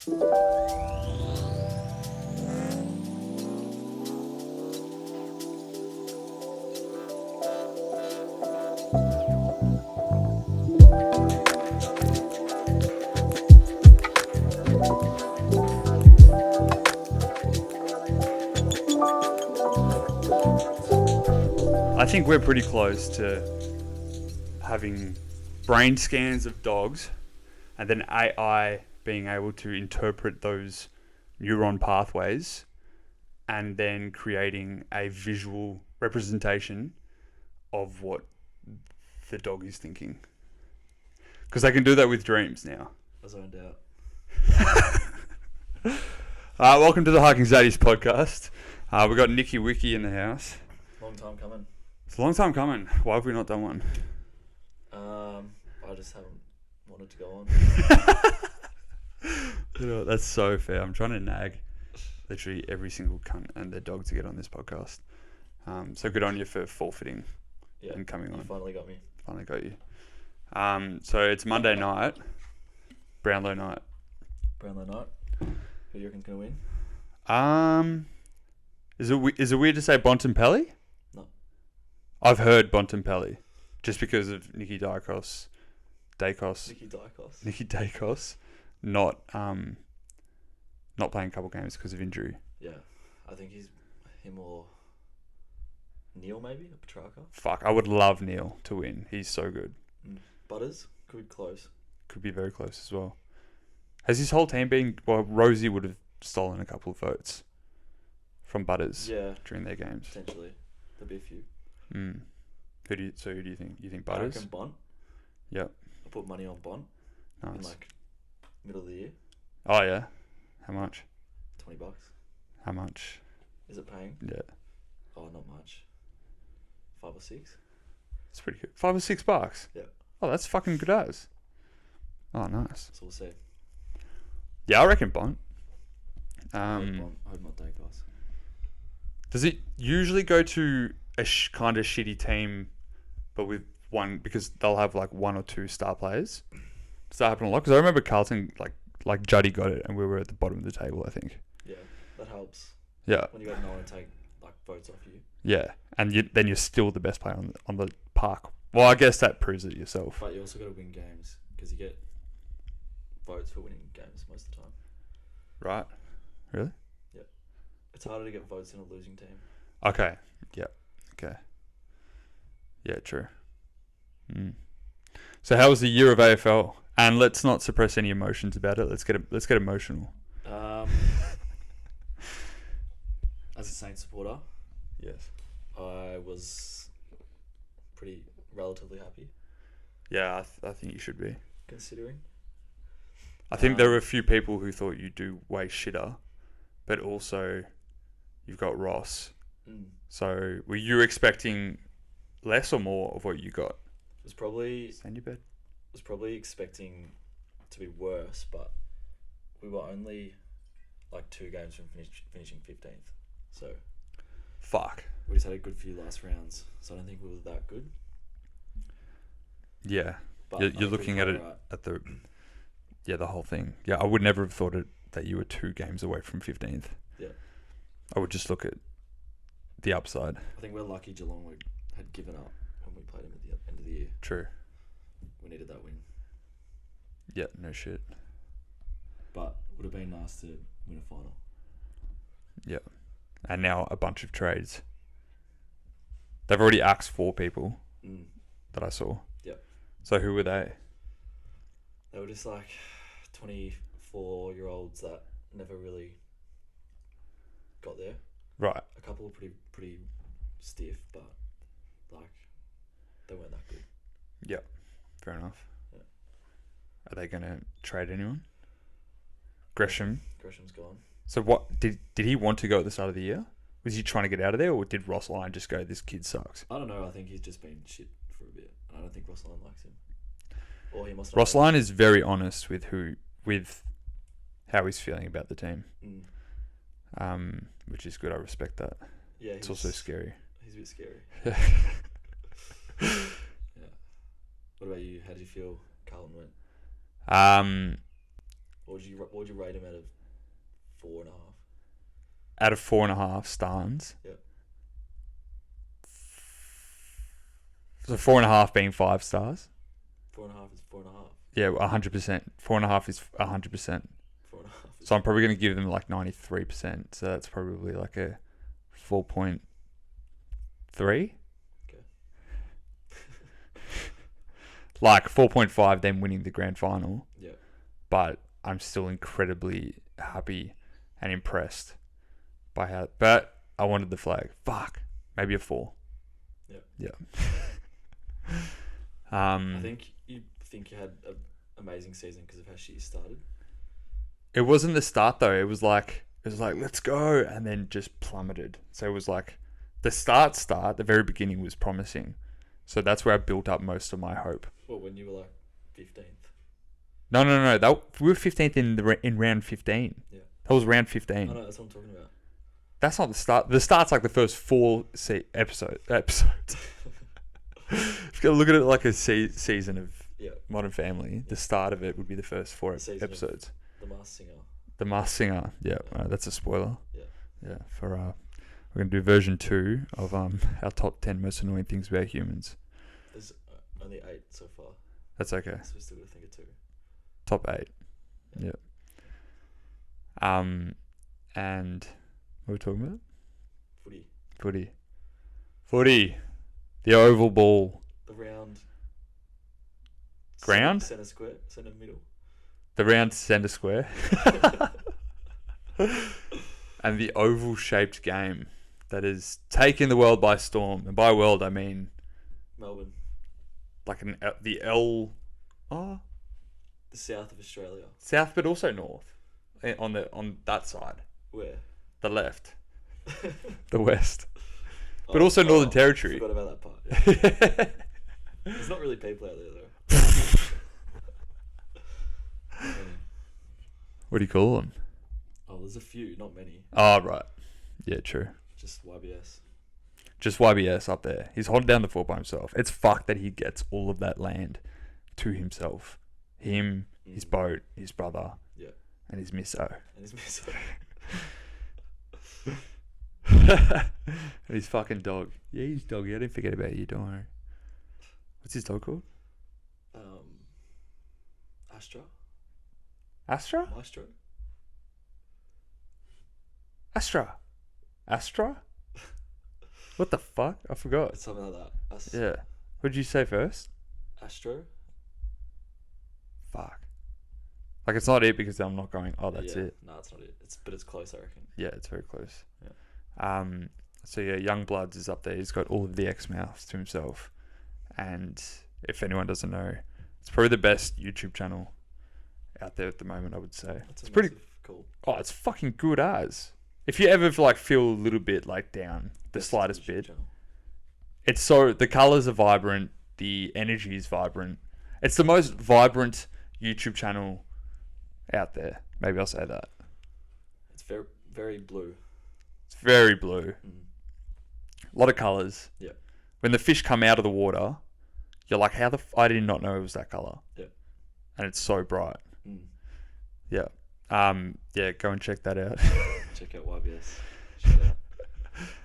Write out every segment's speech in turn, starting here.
I think we're pretty close to having brain scans of dogs and then AI being able to interpret those neuron pathways and then creating a visual representation of what the dog is thinking. Because they can do that with dreams now. I zoned out. Welcome to the Hiking Zaddies podcast. We've got Nicky Wiki in the house. Long time coming. It's a long time coming. Why have we not done one? I just haven't wanted to go on. You know, that's so fair. I'm trying to nag literally every single cunt and their dog to get on this podcast. So good on you for forfeiting and coming on. You finally got me. Finally got you. So it's Monday night, Brownlow night. Brownlow night. Who do you reckon's going to win? Is it weird to say Bontempelli? No. I've heard Bontempelli, just because of Nicky Dacos, Nicky Dacos, not playing a couple games because of injury. Yeah, I think him or Neil maybe, or Petrarca. Fuck, I would love Neil to win. He's so good. Butters could be close. Could be very close as well. Has his whole team been? Well, Rosie would have stolen a couple of votes from Butters during their games. Potentially, there'll be a few. Who do you think? You think I Butters? reckon Bont. Yep. I put money on Bont in Nice. middle of the year. Oh yeah. How much? $20. How much? Is it paying? Yeah. Oh, not much. 5 or 6. It's pretty good. $5 or $6. Yeah. Oh, that's fucking good as. Oh, nice. So we'll see. Yeah, I reckon Bont. I hope not Dacos. Does it usually go to a kind of shitty team, but with one, because they'll have like one or two star players? Does that happen a lot? Because I remember Carlton, like Juddy got it, and we were at the bottom of the table, I think. Yeah, that helps. Yeah. When you got no one to take votes off you. Yeah, and then you're still the best player on the park. Well, I guess that proves it yourself. But you also got to win games because you get votes for winning games most of the time. Right. Really? Yeah. It's harder to get votes in a losing team. Okay. Yeah. Okay. Yeah, true. So how was the year of AFL? And let's not suppress any emotions about it. Let's get emotional. As a Saints supporter, Yes. I was pretty relatively happy. Yeah, I think you should be. Considering. I think there were a few people who thought you do way shitter, but also you've got Ross. So were you expecting less or more of what you got? Was probably Stand your bed. was probably expecting to be worse, but we were only 2 games from finishing 15th. So Fuck. we just had a good few last rounds. So I don't think we were that good. Yeah. But You're looking at it at the whole thing. Yeah, I would never have thought that you were 2 games away from 15th. Yeah. I would just look at the upside. I think we're lucky Geelong had given up when we played them at the end of the year. True. We needed that win. Yeah, no shit. But would have been nice to win a final. Yeah. And now a bunch of trades. They've already axed 4 people that I saw. Yep. So who were they? They were just 24-year-olds that never really got there. Right. A couple were pretty stiff, but they weren't that good. Yep. Fair enough. Yeah. Are they going to trade anyone? Gresham's gone. So what did he want to go at the start of the year? Was he trying to get out of there, or did Ross Lyon just go, this kid sucks? I don't know. I think he's just been shit for a bit. And I don't think Ross Lyon likes him. Or he must. Ross Lyon is very honest with how he's feeling about the team. Which is good. I respect that. Yeah, it's also scary. He's a bit scary. Yeah. What about you? How did you feel Carlton went? What would you rate him out of 4.5? Out of 4.5 stars. Yep. So 4.5 being 5 stars. 4.5 is 4.5. Yeah, 100%. 4.5 is 100%. 4.5. So I'm probably going to give them like 93%. So that's probably like a 4.3. Okay. Like 4.5 them winning the grand final. Yeah. But I'm still incredibly happy and impressed by how. But I wanted the flag. Fuck. Maybe a 4. Yeah. I think you had an amazing season because of how shit you started. It wasn't the start though. It was like let's go, and then just plummeted. So it was like the the very beginning was promising. So that's where I built up most of my hope. Well, when you were like 15th. No. We were 15th in round 15. Yeah. That was round 15. I know, that's what I'm talking about. That's not the start. The start's like the first 4 episodes. If you look at it like a season of Modern Family, the start of it would be the first 4 episodes. The Masked Singer. The Masked Singer. Yeah, that's a spoiler. Yeah. Yeah, for we're gonna do version 2 of our top 10 most annoying things about humans. There's only 8 so far. That's okay. So we're still gonna think of 2. Top 8. Yeah. And what are we talking about? Footy. The oval ball. The round. Ground? Centre square. Centre middle. The round centre square. And the oval-shaped game that is taking the world by storm. And by world, I mean... Melbourne. Like the L... Oh. The south of Australia. South, but also north. On that side. Where? The left. The west. But also Northern Territory. I forgot about that part. Yeah. There's not really people out there, though. What do you call them? Oh, there's a few, not many. Oh, right. Yeah, true. Just YBS. Just YBS up there. He's holding down the fort by himself. It's fucked that he gets all of that land to himself. Him, his boat, his brother, and his misso. And his fucking dog. Yeah, his doggy. I didn't forget about you, don't worry. What's his dog called? Astra? Maestro? Astra? What the fuck? I forgot. It's something like that. Yeah. What did you say first? Astro? Fuck. Like, it's not it because I'm not going, oh, that's it. No, it's not it. But it's close, I reckon. Yeah, it's very close. Yeah. So yeah, Youngbloods is up there. He's got all of the X-Mouths to himself. And if anyone doesn't know, it's probably the best YouTube channel out there at the moment, I would say. It's pretty cool. Oh, it's fucking good as. If you ever like feel a little bit like down, the slightest bit, channel. It's so, the colors are vibrant, the energy is vibrant. It's the most vibrant YouTube channel out there. Maybe I'll say that. It's very, very blue. It's very blue. A lot of colors. Yeah. When the fish come out of the water, you're like, I did not know it was that color. Yeah. And it's so bright. Yeah. Yeah, go and check that out. Check out YBS. Shout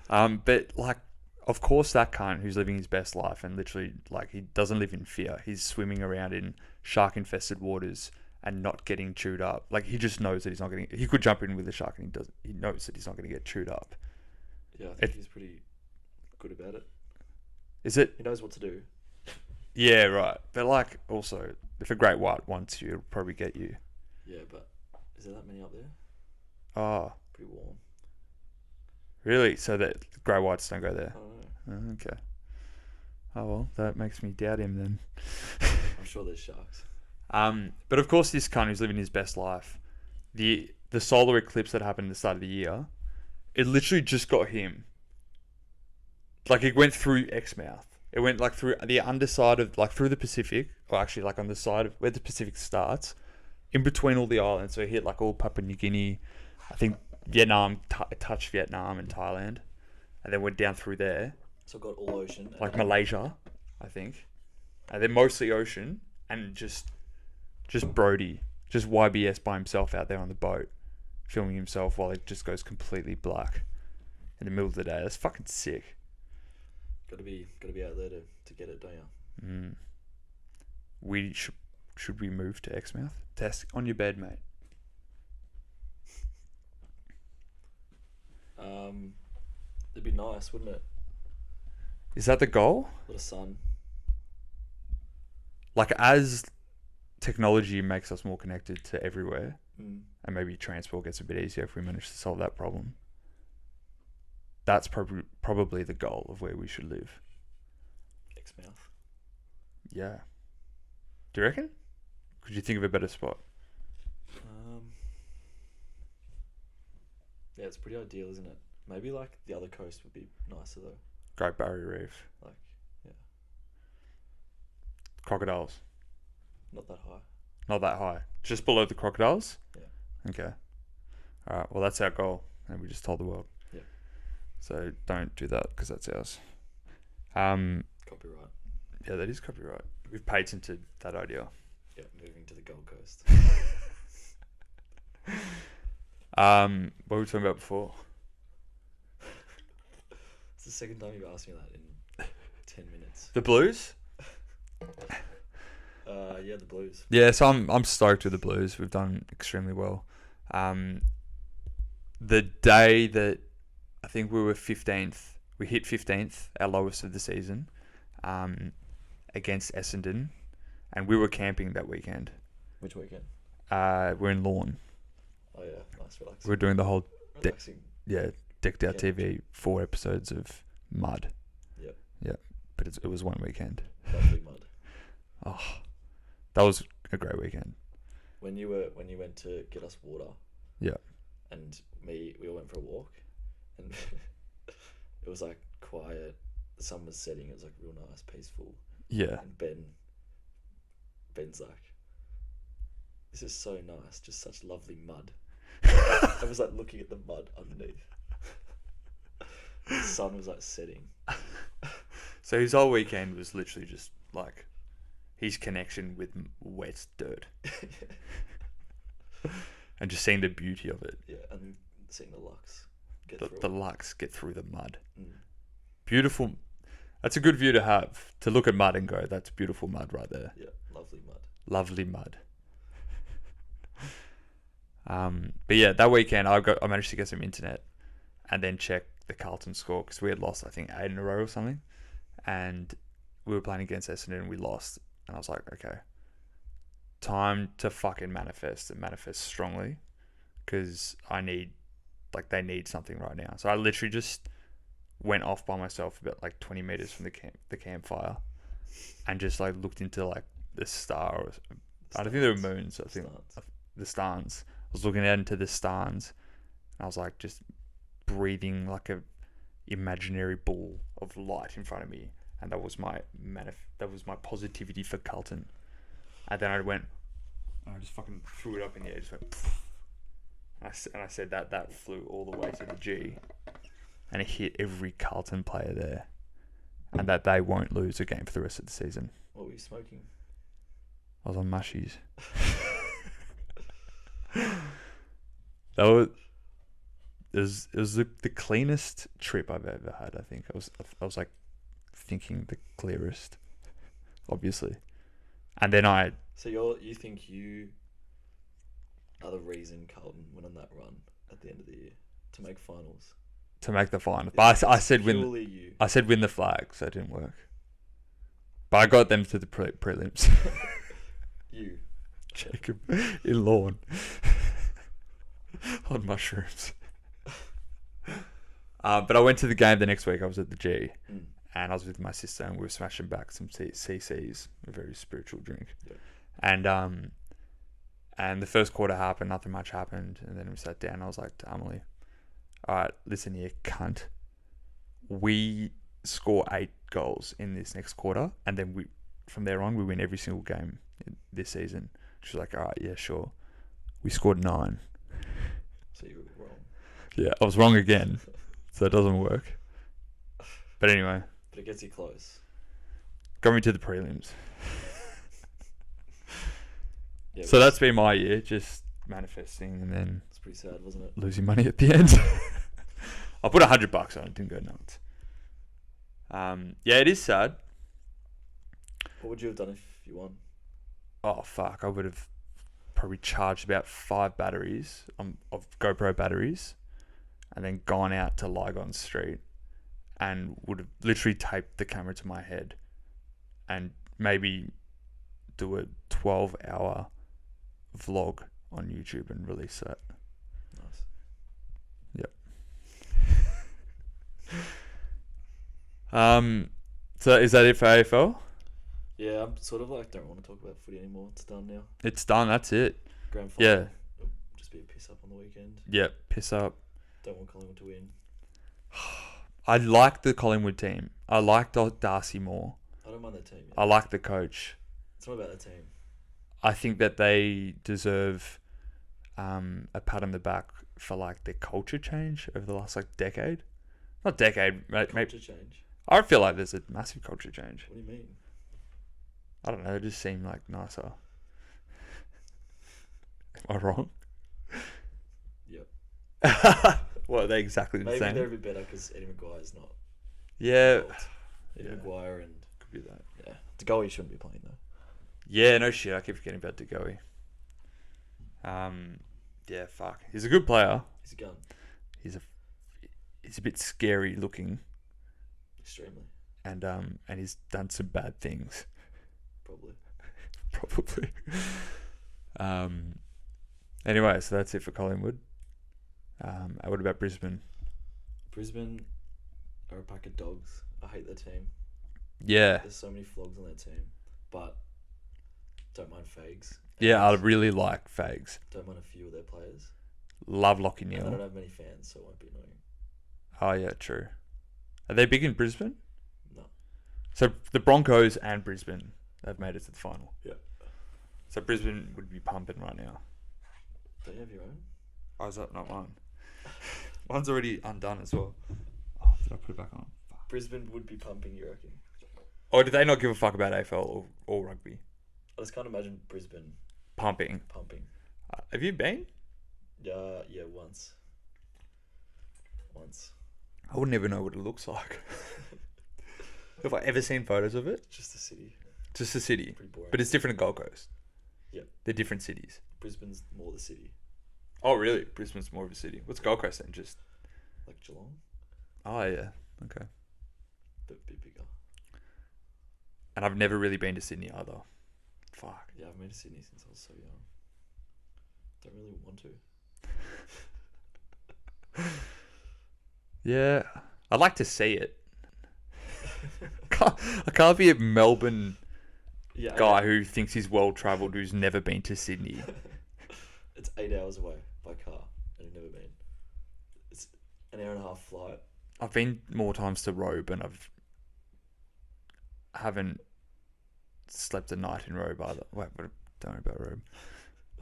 out. But like, of course that cunt who's living his best life and literally like he doesn't live in fear. He's swimming around in shark infested waters and not getting chewed up. Like he just knows that he's not getting. He could jump in with a shark and he knows that he's not going to get chewed up. Yeah, I think he's pretty good about it. Is it? He knows what to do. Yeah, right. But like, also, if a great white wants you, it'll probably get you. Yeah, but is there that many up there? Oh, pretty warm. Really? So that grey whites don't go there? I don't know. Oh, okay. Oh well, that makes me doubt him then. I'm sure there's sharks. But of course, this cunt who's living his best life, the solar eclipse that happened at the start of the year, it literally just got him. Like it went through Exmouth. It went like through the underside of like through the Pacific, or actually like on the side of where the Pacific starts, in between all the islands. So it hit like all Papua New Guinea, I think Vietnam, touched Vietnam and Thailand, and then went down through there. So it got all ocean. Like Malaysia, I think, and then mostly ocean, and just Just YBS by himself out there on the boat, filming himself while it just goes completely black in the middle of the day. That's fucking sick. Gotta be out there to get it, don't you? We should we move to Exmouth? Test on your bed, mate. It'd be nice, wouldn't it? Is that the goal? A lot of sun. Like, as technology makes us more connected to everywhere, Mm. and maybe transport gets a bit easier if we manage to solve that problem, that's probably the goal of where we should live. Exmouth. Yeah. Do you reckon? Could you think of a better spot? Yeah, it's pretty ideal, isn't it? Maybe like the other coast would be nicer though. Great Barrier Reef. Like, yeah, Crocodiles. not that high. Not that high. Just below the crocodiles? Yeah. Okay. Alright, well, that's our goal. And we just told the world. Yeah. So don't do that because that's ours. Copyright. Yeah, that is copyright. We've patented that idea. Yeah, moving to the Gold Coast. What were we talking about before? It's the second time you've asked me that in 10 minutes. The Blues? Yeah, the Blues. Yeah, so I'm stoked with the Blues. We've done extremely well. The day that I think we were 15th, we hit 15th, our lowest of the season, against Essendon, and we were camping that weekend. Which weekend? We're in Lawn. Oh yeah, nice, relaxing. We're doing the whole Relaxing. decked out Camp. TV, 4 episodes of mud. Yep. Yeah, but it was one weekend. Lovely mud. Oh, that was a great weekend. When you went to get us water. Yeah. And we all went for a walk, and it was like quiet. The sun was setting. It was like real nice, peaceful. Yeah. And Ben's like, "This is so nice, just such lovely mud." I was like looking at the mud underneath. The sun was like setting. So his whole weekend was literally just like his connection with wet dirt and just seeing the beauty of it. Yeah, and seeing the Lux The Lux get through the mud. Mm. Beautiful. That's a good view to have. To look at mud and go, that's beautiful mud right there. Yeah, lovely mud. Lovely mud. But yeah, that weekend I managed to get some internet and then check the Carlton score because we had lost, I think, 8 in a row or something, and we were playing against Essendon and we lost, and I was like, okay, time to fucking manifest and manifest strongly because they need something right now. So I literally just went off by myself about like 20 meters from the campfire and just like looked into like the stars. I don't think there were moons. I think the stars. I was looking out into the stars, and I was like just breathing like a imaginary ball of light in front of me, and that was my positivity for Carlton. And then I just fucking threw it up in the air, just went, and I said that flew all the way to the G, and it hit every Carlton player there, and that they won't lose a game for the rest of the season. What were you smoking? I was on mushies. It was the cleanest trip I've ever had. I think I was like thinking the clearest, obviously, and then So you think you are the reason Carlton went on that run at the end of the year to make finals? To make the final, but I said win. You. I said win the flag, so it didn't work. But I got them to the prelims. You. Jacob in Lawn on mushrooms. But I went to the game the next week. I was at the G, and I was with my sister, and we were smashing back some CCs, a very spiritual drink. Yeah. And the first quarter happened, nothing much happened, and then we sat down. I was like to Emily, "All right, listen here, cunt. We score 8 goals in this next quarter, and then from there on we win every single game this season." She's like, "All right, yeah, sure." We scored 9. So you were wrong. Yeah, I was wrong again. So it doesn't work. But anyway. But it gets you close. Got me to the prelims. Yeah, So that's been my year, just manifesting and then it's pretty sad, wasn't it? losing money at the end. I put $100 on it, didn't go nuts. Yeah, it is sad. What would you have done if you won? Oh fuck, I would have probably charged about 5 batteries of GoPro batteries, and then gone out to Lygon Street, and would have literally taped the camera to my head, and maybe do a 12-hour vlog on YouTube and release that. Nice. So is that it for AFL? Yeah, I'm sort of like don't want to talk about footy anymore. It's done now. It's done. That's it. Grand final. Yeah. It'll just be a piss up on the weekend. Yeah. Piss up. Don't want Collingwood to win. I like the Collingwood team. I like Darcy more. I don't mind that team. Yeah. I like the coach. It's not about the team. I think that they deserve a pat on the back for like their culture change over the last like decade. Not decade, maybe. Culture change. I feel like there's a massive culture change. What do you mean? I don't know. They just seem like nicer. Am I wrong? Yep. Well, are they exactly the Maybe same? they're a bit better because Eddie Maguire's not. Yeah. involved. Eddie Yeah. Maguire and Could be that. yeah, DeGoey shouldn't be playing though. Yeah, no shit. I keep forgetting about DeGoey. Yeah, fuck. He's a good player. He's a gun. He's a bit scary looking, Extremely. and he's done some bad things. Probably. Probably. Anyway, so that's it for Collingwood. What about Brisbane? Brisbane are a pack of dogs. I hate their team. Yeah. There's so many flogs on their team, but don't mind Fags. Yeah, I really like Fags. Don't mind a few of their players. Love Lockie And they Neal. don't have many fans, so it won't be annoying. Oh, yeah, true. Are they big in Brisbane? No. So the Broncos and Brisbane have made it to the final. Yeah. So Brisbane would be pumping right now. Don't you have your own? Oh, is that not mine? Mine's already undone as well. Oh, did I put it back on? Fuck. Brisbane would be pumping, you reckon? Or do they not give a fuck about AFL or rugby? I just can't imagine Brisbane Pumping. pumping. Have you been? Yeah, once. I wouldn't even know what it looks like. Have I ever seen photos of it? Just the city. Just the city. Pretty boring. But it's different at Gold Coast. Yeah. They're different cities. Brisbane's more the city. Oh, really? Brisbane's more of a city. What's Gold Coast then? Just... Like Geelong, Oh, yeah. Okay. but a bit bigger. And I've never really been to Sydney either. Fuck. Yeah, I've been to Sydney since I was so young. Don't really want to. Yeah. I'd like to see it. I can't be a Melbourne Yeah, guy who thinks he's well-travelled who's never been to Sydney. It's 8 hours away by car, and I've never been. It's an hour and a half flight. I've been more times to Robe and I haven't slept a night in Robe either. Wait, but don't know about Robe.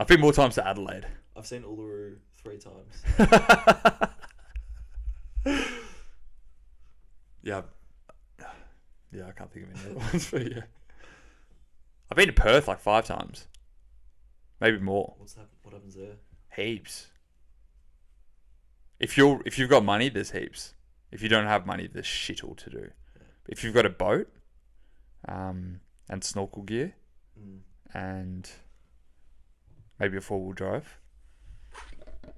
I've been more times to Adelaide. I've seen Uluru 3 times. Yeah. Yeah, I can't think of any other ones, but yeah. I've been to Perth like 5 times. Maybe more. What happens there? Heaps. If you've got money, there's heaps. If you don't have money, there's shit all to do. Yeah. If you've got a boat, and snorkel gear, and maybe a 4-wheel drive,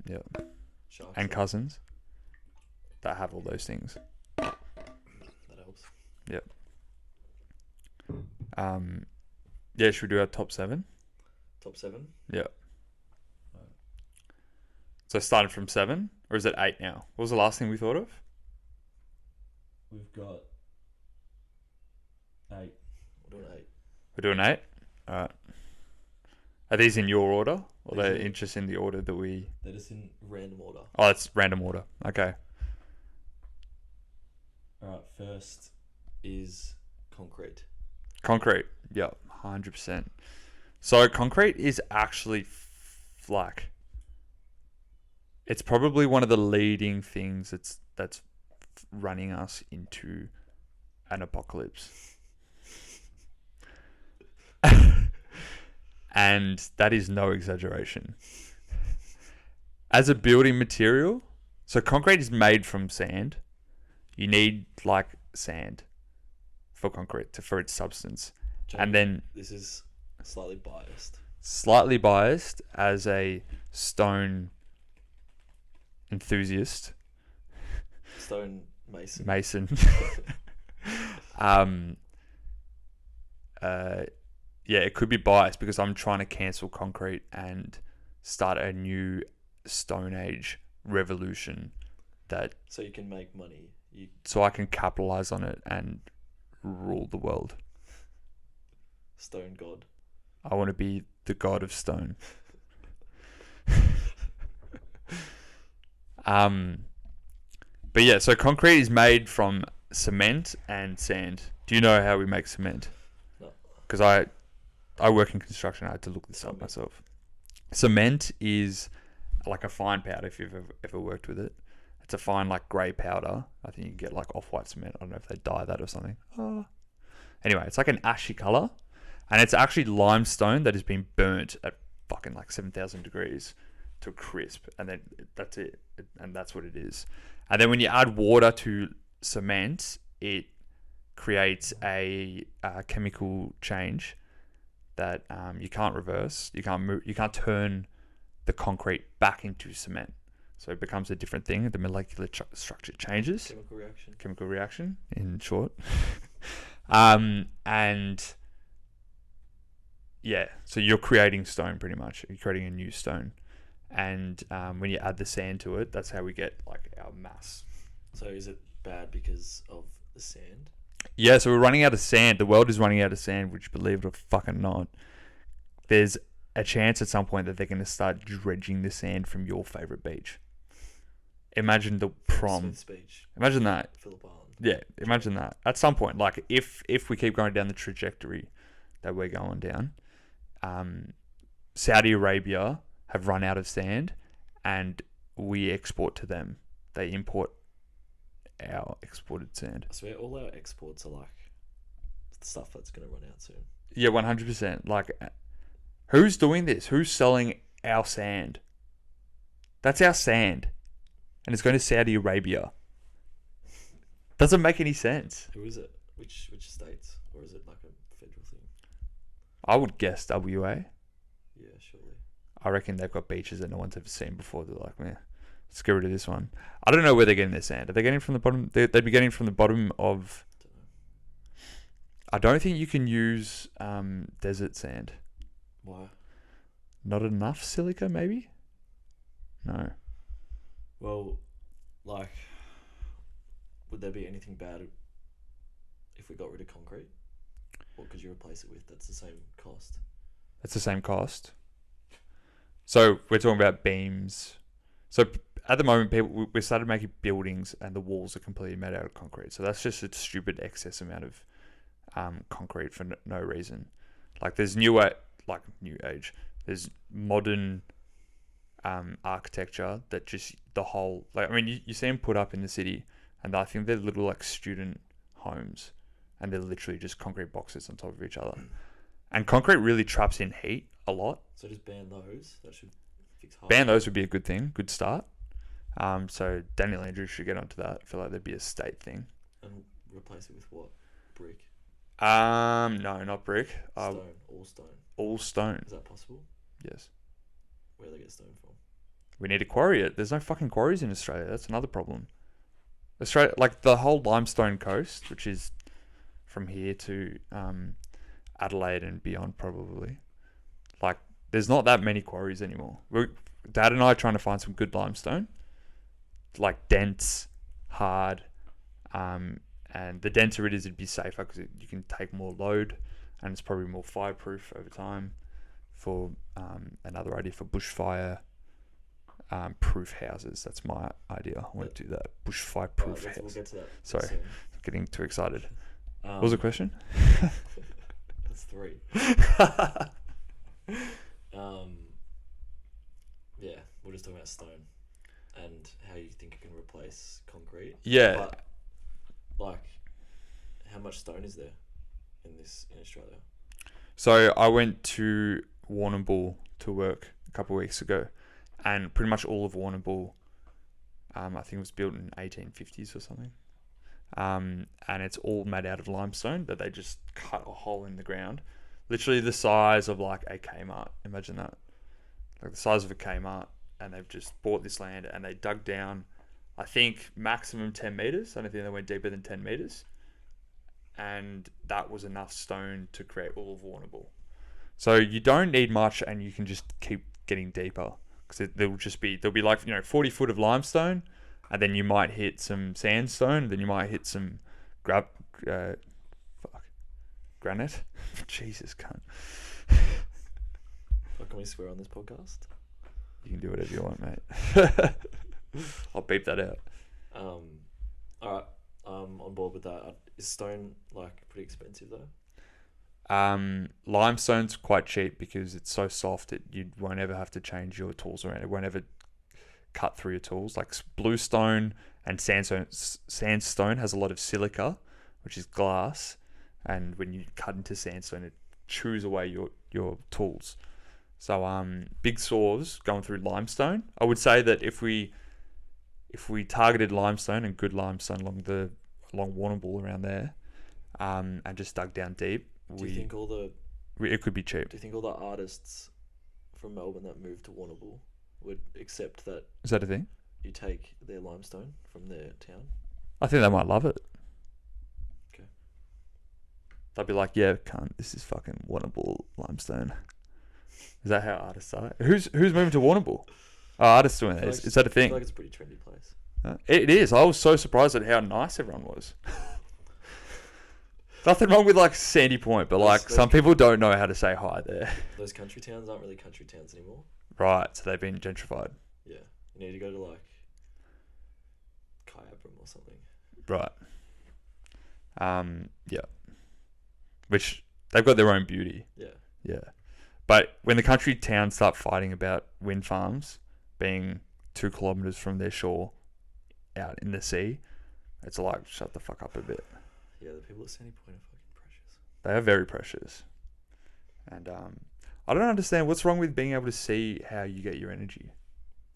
yeah, Sharks. and cousins that have all those things. That helps. Yep. Yeah, should we do our top 7? Top 7? Yeah. So starting from 7, or is it 8 now? What was the last thing we thought of? We've got 8. We're doing 8. We're doing 8? Alright. Are these in your order? Or These they're are- just in the order that we... They're just in random order. Oh, it's random order. Okay. Alright, first is concrete. Concrete. Yep. 100%. So concrete is actually like... It's probably one of the leading things that's running us into an apocalypse. And that is no exaggeration. As a building material, so concrete is made from sand. You need like sand for concrete for its substance. Jamie, And then this is slightly biased as a stone enthusiast, stone mason. Yeah, it could be biased because I'm trying to cancel concrete and start a new Stone Age revolution So you can make money. So I can capitalize on it and rule the world. Stone god. I want to be the god of stone. But yeah, so concrete is made from cement and sand. Do you know how we make cement? No. Because I work in construction. I had to look this up myself. Cement is like a fine powder if you've ever worked with it. It's a fine like grey powder. I think you can get like off-white cement. I don't know if they dye that or something. Anyway, it's like an ashy colour. And it's actually limestone that has been burnt at fucking like 7,000 degrees to a crisp. And then that's it. And that's what it is. And then when you add water to cement, it creates a chemical change that you can't reverse. You can't move. You can't turn the concrete back into cement. So it becomes a different thing. The molecular structure changes. Chemical reaction, in short. And yeah, so you're creating stone pretty much. You're creating a new stone. And when you add the sand to it, that's how we get like our mass. So is it bad because of the sand? Yeah, so we're running out of sand. The world is running out of sand, which, believe it or fucking not, there's a chance at some point that they're going to start dredging the sand from your favorite beach. Imagine the prom. Smith's Beach. Imagine that. Phillip Island. Yeah, imagine that. At some point, like if we keep going down the trajectory that we're going down, Saudi Arabia have run out of sand, and we export to them. They import our exported sand. I swear all our exports are like stuff that's going to run out soon. Yeah, 100%. Like, who's doing this? Who's selling our sand? That's our sand. And it's going to Saudi Arabia. Doesn't make any sense. Who is it? Which states? Or is it like a federal thing? I would guess WA. Yeah, surely. I reckon they've got beaches that no one's ever seen before. They're like, man, let's get rid of this one. I don't know where they're getting their sand. Are they getting it from the bottom? They'd be getting it from the bottom of... I don't think you can use desert sand. Why? Not enough silica, maybe? No. Well, like, would there be anything bad if we got rid of concrete? What could you replace it with? That's the same cost. That's the same cost. So we're talking about beams. So at the moment, we started making buildings and the walls are completely made out of concrete. So that's just a stupid excess amount of concrete for no reason. Like there's new age. There's modern architecture that just the whole, like, I mean, you see them put up in the city, and I think they're little like student homes, and they're literally just concrete boxes on top of each other. And concrete really traps in heat a lot. So just ban those. That should fix half. Ban those would be a good thing, good start. So Daniel Andrews should get onto that. I feel like that'd be a state thing. And replace it with what? Brick? No, not brick. Stone. All stone. All stone. Is that possible? Yes. Where do they get stone from? We need to quarry it. There's no fucking quarries in Australia. That's another problem. Australia, like the whole limestone coast, which is from here to Adelaide and beyond, probably. Like, there's not that many quarries anymore. Dad and I are trying to find some good limestone, like dense, hard, and the denser it is, it'd be safer because you can take more load, and it's probably more fireproof over time. For another idea for bushfire proof houses. That's my idea. I want to do that. Bushfire proof house. We'll get to that. Sorry, soon. getting too excited. What was the question? That's 3. Yeah, we're just talking about stone and how you think it can replace concrete. Yeah. But, like, how much stone is there in Australia? So I went to Warrnambool to work a couple of weeks ago, and pretty much all of Warrnambool, I think it was built in 1850s or something. And it's all made out of limestone that they just cut a hole in the ground, literally the size of like a Kmart. Imagine that, like the size of a Kmart, and they've just bought this land and they dug down, I think maximum 10 meters. I don't think they went deeper than 10 meters, and that was enough stone to create all of Warrnambool. So you don't need much, and you can just keep getting deeper because there'll be like 40 foot of limestone, and then you might hit some sandstone, and then you might hit some granite. Jesus, cunt. Oh, can we swear on this podcast? You can do whatever you want, mate. I'll beep that out. All right, I'm on board with that. Is stone like pretty expensive though? Limestone's quite cheap because it's so soft that you won't ever have to change your tools around. It won't ever cut through your tools. Like bluestone and sandstone has a lot of silica, which is glass, and when you cut into sandstone, it chews away your tools. So big saws going through limestone. I would say that if we targeted limestone and good limestone along Warrnambool around there, and just dug down deep, Do you think it could be cheap. Do you think all the artists from Melbourne that moved to Warrnambool would accept that? Is that a thing? You take their limestone from their town? I think they might love it. Okay. They'll be like, yeah, cunt, this is fucking Warrnambool limestone. Is that how artists are? Who's moving to Warrnambool? Oh, artists doing that. Is that a I thing? feel like it's a pretty trendy place. It is. I was so surprised at how nice everyone was. Nothing wrong with like Sandy Point, but like some people don't know how to say hi there. Those country towns aren't really country towns anymore. Right, so they've been gentrified. Yeah, you need to go to like Kyabram or something. Right. Yeah. Which they've got their own beauty. Yeah. Yeah. But when the country towns start fighting about wind farms being 2 kilometers from their shore out in the sea, it's like, shut the fuck up a bit. Yeah, the people at Sandy Point are fucking precious. They are very precious. And I don't understand what's wrong with being able to see how you get your energy.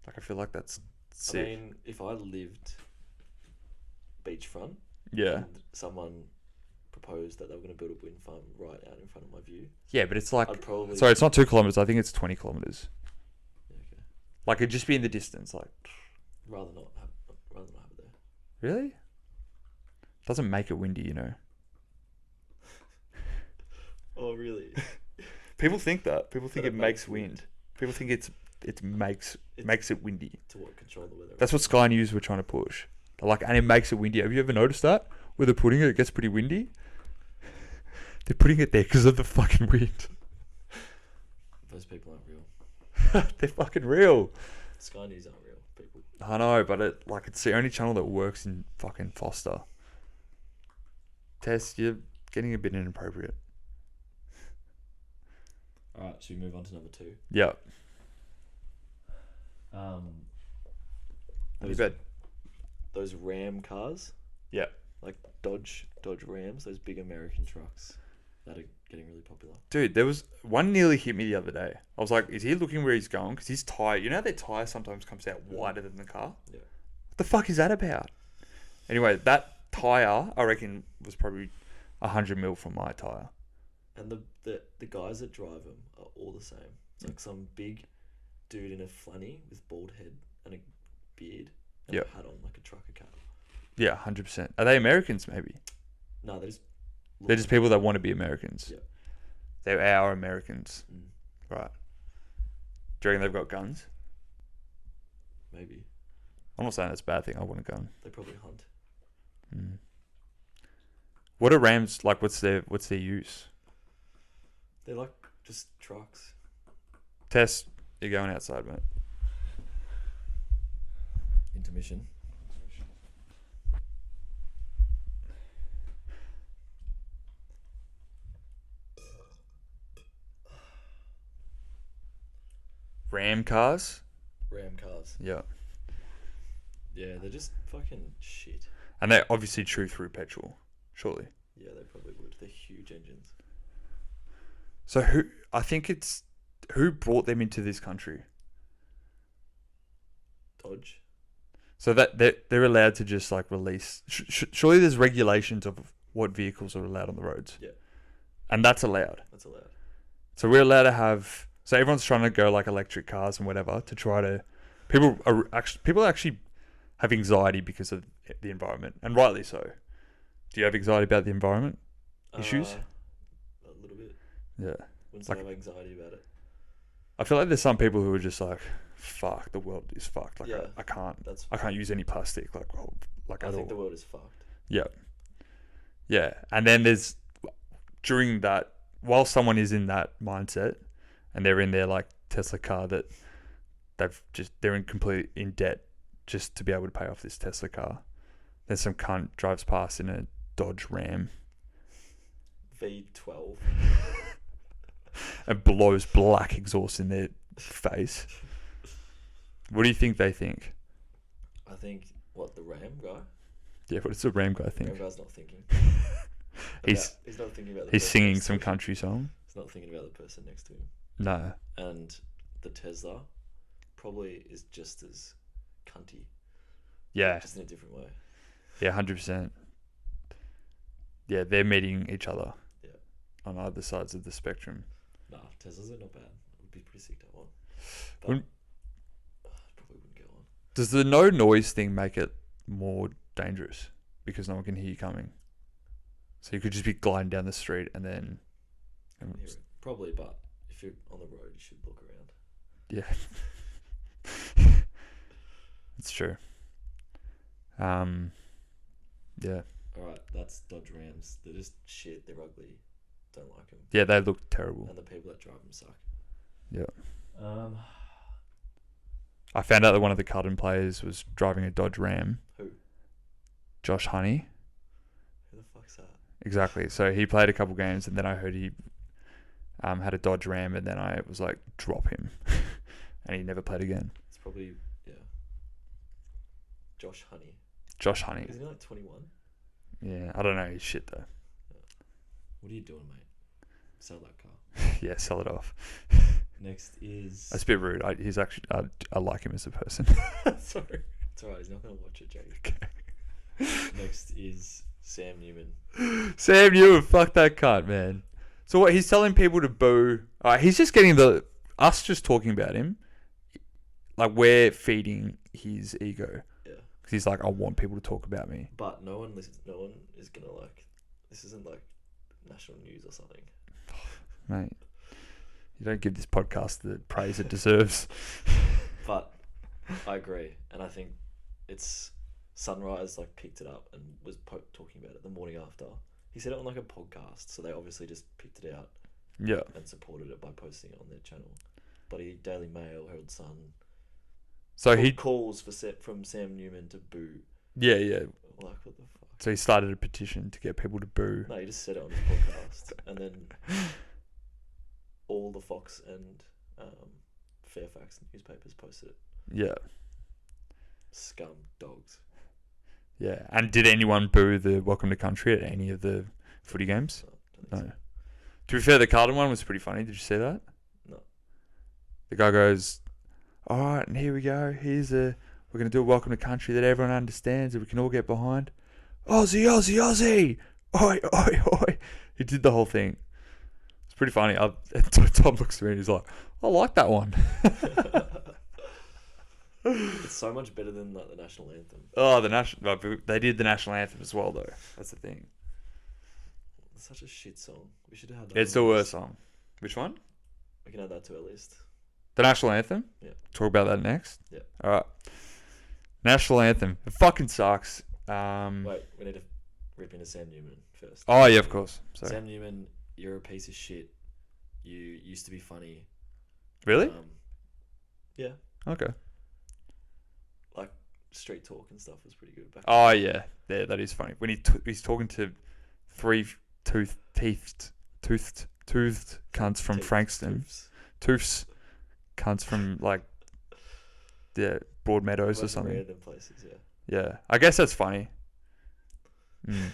Like, I feel like that's sick. I mean, if I lived beachfront, Yeah. and someone proposed that they were going to build a wind farm right out in front of my view, Yeah, but it's like, I'd probably... sorry, it's not 2 kilometers. I think it's 20 kilometers. Yeah, okay. Like, it'd just be in the distance. Like, Rather not have it there. really? Doesn't make it windy, you know. Oh, really? People think that. People think That it it makes makes wind. wind. People think it makes it windy. To what? Control the weather? That's what Sky News were trying to push. They're like, and it makes it windy. Have you ever noticed that? Where they're putting it, it gets pretty windy. They're putting it there because of the fucking wind. Those people aren't real. They're fucking real. Sky News aren't real people. I know, but it's the only channel that works in fucking Foster. Tess, you're getting a bit inappropriate. Alright, should we move on to number 2? Yeah. Those, those Ram cars. Yeah. Like Dodge Rams, those big American trucks that are getting really popular. Dude, there was one nearly hit me the other day. I was like, is he looking where he's going? Because his tyre, you know how their tyre sometimes comes out wider than the car? Yeah. What the fuck is that about? Anyway, that tyre, I reckon, was probably 100 mil from my tyre. And the guys that drive them are all the same. It's like some big dude in a flanny with bald head and a beard and Yep. a hat on, like a trucker cap. Yeah, 100%. Are they Americans, maybe? No, They're just people that want to be Americans. Yeah. They're our Americans. Mm, Right. Do you reckon they've got guns? maybe. I'm not saying that's a bad thing. I want a gun. They probably hunt. Mm. What are Rams like? What's their use? They're like just trucks. Tess, you're going outside, mate. Intermission. Ram cars? Ram cars. Yeah. Yeah, they're just fucking shit. And they obviously chew through petrol, surely. Yeah, they probably would. They're huge engines. So I think it's who brought them into this country? Dodge. So that they're allowed to just like release. Surely there's regulations of what vehicles are allowed on the roads. Yeah. And that's allowed. That's allowed. So we're allowed to have. So everyone's trying to go like electric cars and whatever to try to. People actually have anxiety because of the environment, and rightly so. Do you have anxiety about the environment issues? A little bit. Yeah. Wouldn't say I have anxiety about it. I feel like there's some people who are just like, "Fuck, the world is fucked." Like Yeah, I can't That's. I can't use any plastic. Like I at think the all. world is fucked. Yeah. Yeah, and then there's during that while someone is in that mindset, and they're in their like Tesla car that they're in complete in debt just to be able to pay off this Tesla car. Then some cunt drives past in a Dodge Ram V12. and blows black exhaust in their face. What do you think they think? I think the Ram guy. Yeah, what does the Ram guy think? Ram guy's not thinking. He's not thinking about. He's singing some country song. He's not thinking about the person next to him. No. And the Tesla probably is just as cunty. Yeah. Just in a different way. Yeah, 100%. Yeah, they're meeting each other. Yeah. On either sides of the spectrum. Nah, Teslas are not bad. It would be pretty sick to have one. But Wouldn't- probably wouldn't get one. Does the no noise thing make it more dangerous because no one can hear you coming? So you could just be gliding down the street and then. Can hear it. Probably, but if you're on the road, you should look around. Yeah. It's true. Yeah. Alright, that's Dodge Rams. They're just shit. They're ugly. Don't like them. Yeah, they look terrible. And the people that drive them suck. Yeah. Um, I found out that one of the Carlton players was driving a Dodge Ram. Who? Josh Honey. Who the fuck's that? Exactly. So he played a couple games, and then I heard he had a Dodge Ram, and then I was like, drop him, and he never played again. It's probably Josh Honey. Josh Honey. Isn't he like 21? Yeah, I don't know. He's shit though. What are you doing, mate? Sell that car. Yeah, sell it off. Next is. That's a bit rude. He's actually. I like him as a person. Sorry. It's alright. He's not gonna watch it, Jake. Okay. Next is Sam Newman. Sam Newman, fuck that cunt, man. So what? He's telling people to boo. He's just getting us just talking about him. Like we're feeding his ego. Yeah. Because he's like, I want people to talk about me. But no one listens. No one is gonna like. This isn't like national news or something. Mate, you don't give this podcast the praise it deserves. But I agree, and I think it's Sunrise like picked it up and was talking about it the morning after. He said it on like a podcast, so they obviously just picked it out. Yeah. And supported it by posting it on their channel. Bloody Daily Mail, Herald Sun. So he calls from Sam Newman to boo. Yeah. Like what the fuck? So he started a petition to get people to boo. No, he just said it on his podcast, and then all the Fox and Fairfax newspapers posted it. Yeah. Scum dogs. Yeah. And did anyone boo the Welcome to Country at any of the footy games? No. To be fair, the Carlton one was pretty funny. Did you see that? No. The guy goes, all right, and here we go. We're going to do a Welcome to Country that everyone understands that we can all get behind. Aussie, Aussie, Aussie! Oi, oi, oi! He did the whole thing. It's pretty funny. Tom looks at me and he's like, I like that one. It's so much better than like the national anthem. Oh, they did the national anthem as well, though. That's the thing. It's such a shit song. We should have had that. It's the worst song. Which one? We can add that to our list. The national anthem? Yeah. Talk about that next? Yeah. All right. National anthem. It fucking sucks. Wait, we need to rip into Sam Newman first. Oh, yeah, of course. Sorry. Sam Newman, you're a piece of shit. You used to be funny. Really? Yeah. Okay. Like street talk and stuff was pretty good back Oh, yeah. Yeah, that is funny. When he's talking to three toothed cunts from Frankston. Toofs cunts from, like, Broadmeadows or something. Random places, yeah. Yeah. I guess that's funny. Mm.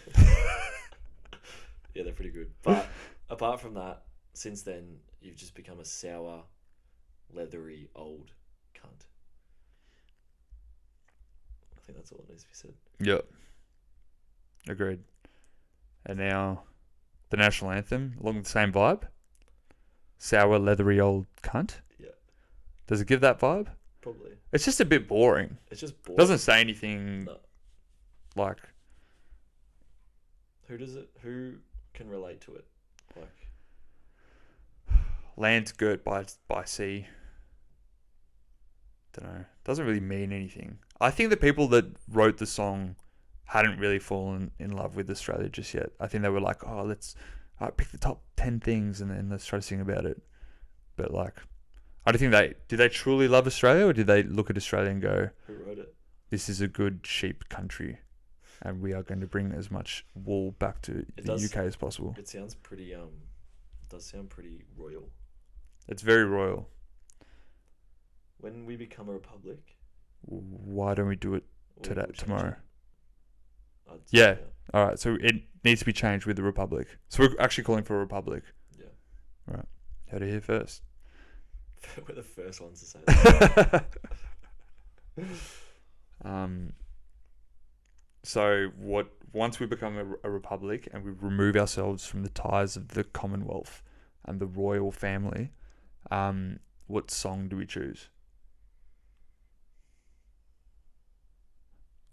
Yeah, they're pretty good. But apart from that, since then, you've just become a sour leathery old cunt. I think that's all that needs to be said. Yep. Agreed. And now, the national anthem, along with the same vibe. Sour, leathery old cunt. Yeah. Does it give that vibe? Probably. It's just a bit boring. It's just boring. Doesn't say anything No. like... Who can relate to it? Like, Land's girt by sea. Don't know. Doesn't really mean anything. I think the people that wrote the song hadn't really fallen in love with Australia just yet. I think they were like, oh, let's pick the top 10 things and then let's try to sing about it. But like, I don't think did they truly love Australia, or did they look at Australia and go, who wrote it? this is a good sheep country and we are going to bring as much wool back to the UK as possible. It sounds pretty, does sound pretty royal. It's very royal. When we become a republic, Why don't we do it we'll change tomorrow? it. I'd say Yeah. that. All right, so it needs to be changed with the republic. So we're actually calling for a republic. Yeah. Right. Heard it here first. We're the first ones to say that. So once we become a republic and we remove ourselves from the ties of the Commonwealth and the royal family, what song do we choose?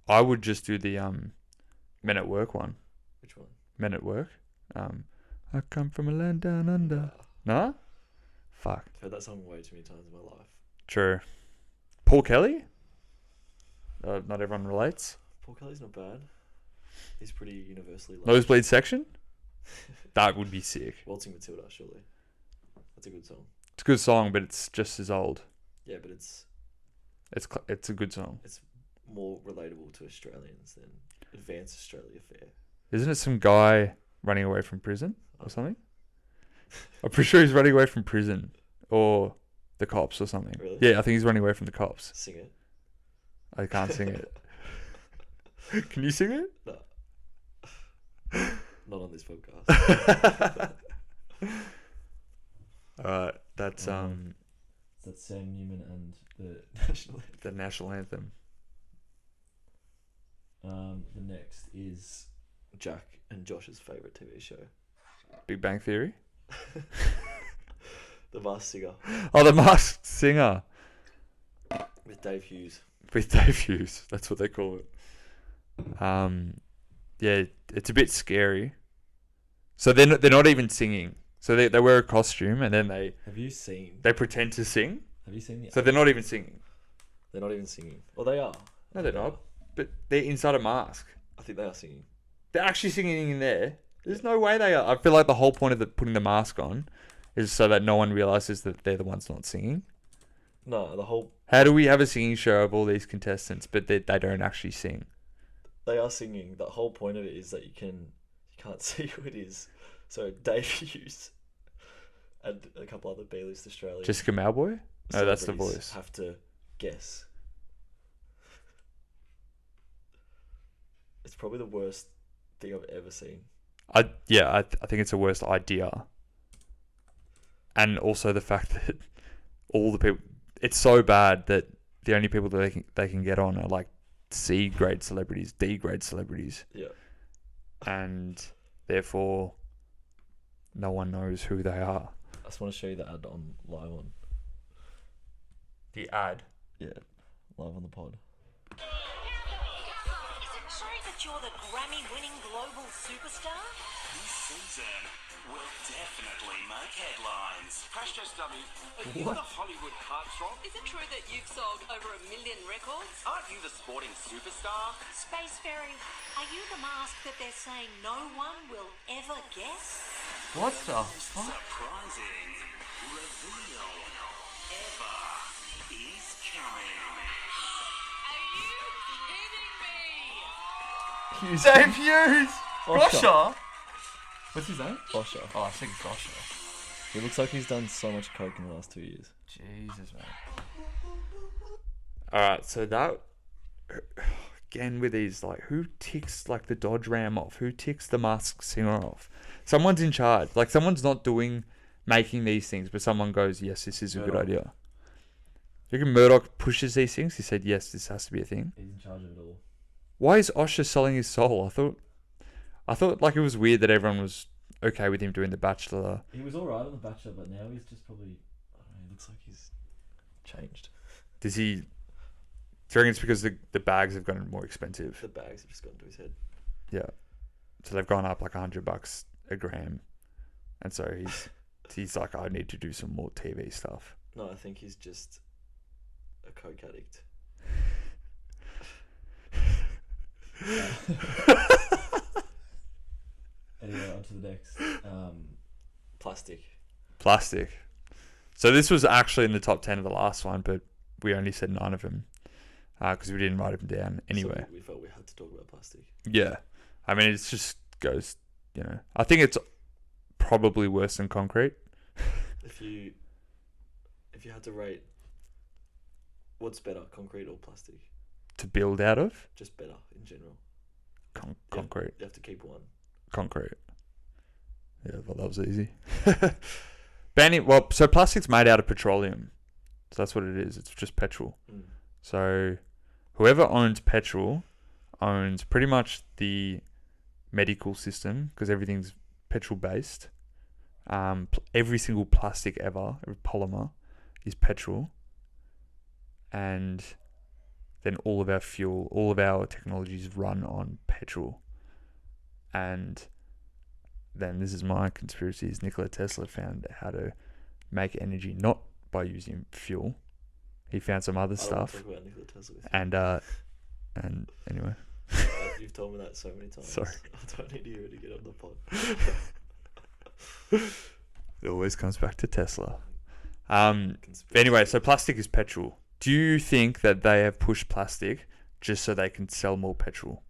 I would just do the Men at Work one. Which one? Men at Work. I come from a land down under. No? Fuck. I've heard that song way too many times in my life. True. Paul Kelly? Not everyone relates. Paul Kelly's not bad. He's pretty universally loved. Nosebleed Section? That would be sick. Waltzing Matilda, surely. That's a good song. It's a good song, but it's just as old. Yeah, but it's It's a good song. it's more relatable to Australians than Advanced Australia Fair. Isn't it some guy running away from prison or something? I'm pretty sure he's running away from prison or the cops or something. Really? Yeah, I think he's running away from the cops. Sing it. I can't sing it. Can you sing it? No. Not on this podcast. Alright, that's That's Sam Newman and the national anthem. the national anthem. The next is Jack and Josh's favourite TV show. Big Bang Theory. The Masked Singer Oh, The Masked Singer with Dave Hughes. with Dave Hughes. That's what they call it. Yeah, it's a bit scary. So they're not even singing. So they wear a costume and then they pretend to sing. Have you seen the? So they're not even singing. They're not even singing. Well, they are. No, they're not. But they're inside a mask. I think they are singing. They're actually singing in there. There's no way they are. I feel like the whole point of putting the mask on is so that no one realizes that they're the ones not singing. No, the whole. How do we have a singing show of all these contestants, but they don't actually sing? They are singing. The whole point of it is that you can't see who it is. So Dave Hughes and a couple other B-list Australians. Jessica Malboy? No, that's The celebrities Voice. Have to guess. It's probably the worst thing I've ever seen. I think it's the worst idea. And also the fact that all the people, it's so bad that the only people that they can get on are like C grade celebrities, D grade celebrities. Yeah. And therefore no one knows who they are. I just want to show you the ad on live on. The ad. Yeah, live on the pod. Is it true that you're the Grammy-winning global superstar? This season will definitely make headlines. Crash test dummy. Are you the Hollywood heartthrob? Is it true that you've sold over 1 million records? Aren't you the sporting superstar? Space Fairy, are you the mask that they're saying no one will ever guess? What the fuck? Surprising reveal ever is coming. Are you kidding me? Dave Hughes! Gosha! What's his name? Bosher. Oh, I think Gosha. He looks like he's done so much coke in the last 2 years. Jesus, man. Alright, so that... Again with these, like, who ticks, like, the Dodge Ram off? Who ticks the Masked Singer off? Someone's in charge. Like, someone's not making these things, but someone goes, yes, this is a good idea. You reckon Murdoch pushes these things? He said, yes, this has to be a thing. He's in charge of it all. Why is Osher selling his soul? I thought like it was weird that everyone was okay with him doing The Bachelor. He was alright on The Bachelor, but now he's just probably... I don't know, he looks like he's changed. Does he... Do you reckon it's because the bags have gotten more expensive? The bags have just gone to his head. Yeah. So they've gone up like $100 a gram. And so he's like, I need to do some more TV stuff. No, I think he's just a coke addict. Anyway, on to the next. Plastic. So this was actually in the top 10 of the last one, but we only said 9 of them because we didn't write them down anyway. So we felt we had to talk about plastic. Yeah. I mean, it just goes, I think it's probably worse than concrete. If you had to rate, what's better, concrete or plastic? To build out of? Just better in general. Concrete. You have to keep one. Concrete. Yeah, well, that was easy. So plastic's made out of petroleum. So that's what it is. It's just petrol. Mm. So whoever owns petrol owns pretty much the medical system because everything's petrol based. Every single plastic ever, every polymer is petrol. And then all of our fuel, all of our technologies run on petrol. And then this is my conspiracy, is Nikola Tesla found how to make energy not by using fuel. He found some other stuff. I don't want to talk about Nikola Tesla with you. And anyway. You've told me that so many times. Sorry. I don't need to hear it again on the pod. It always comes back to Tesla. Anyway, so plastic is petrol. Do you think that they have pushed plastic just so they can sell more petrol?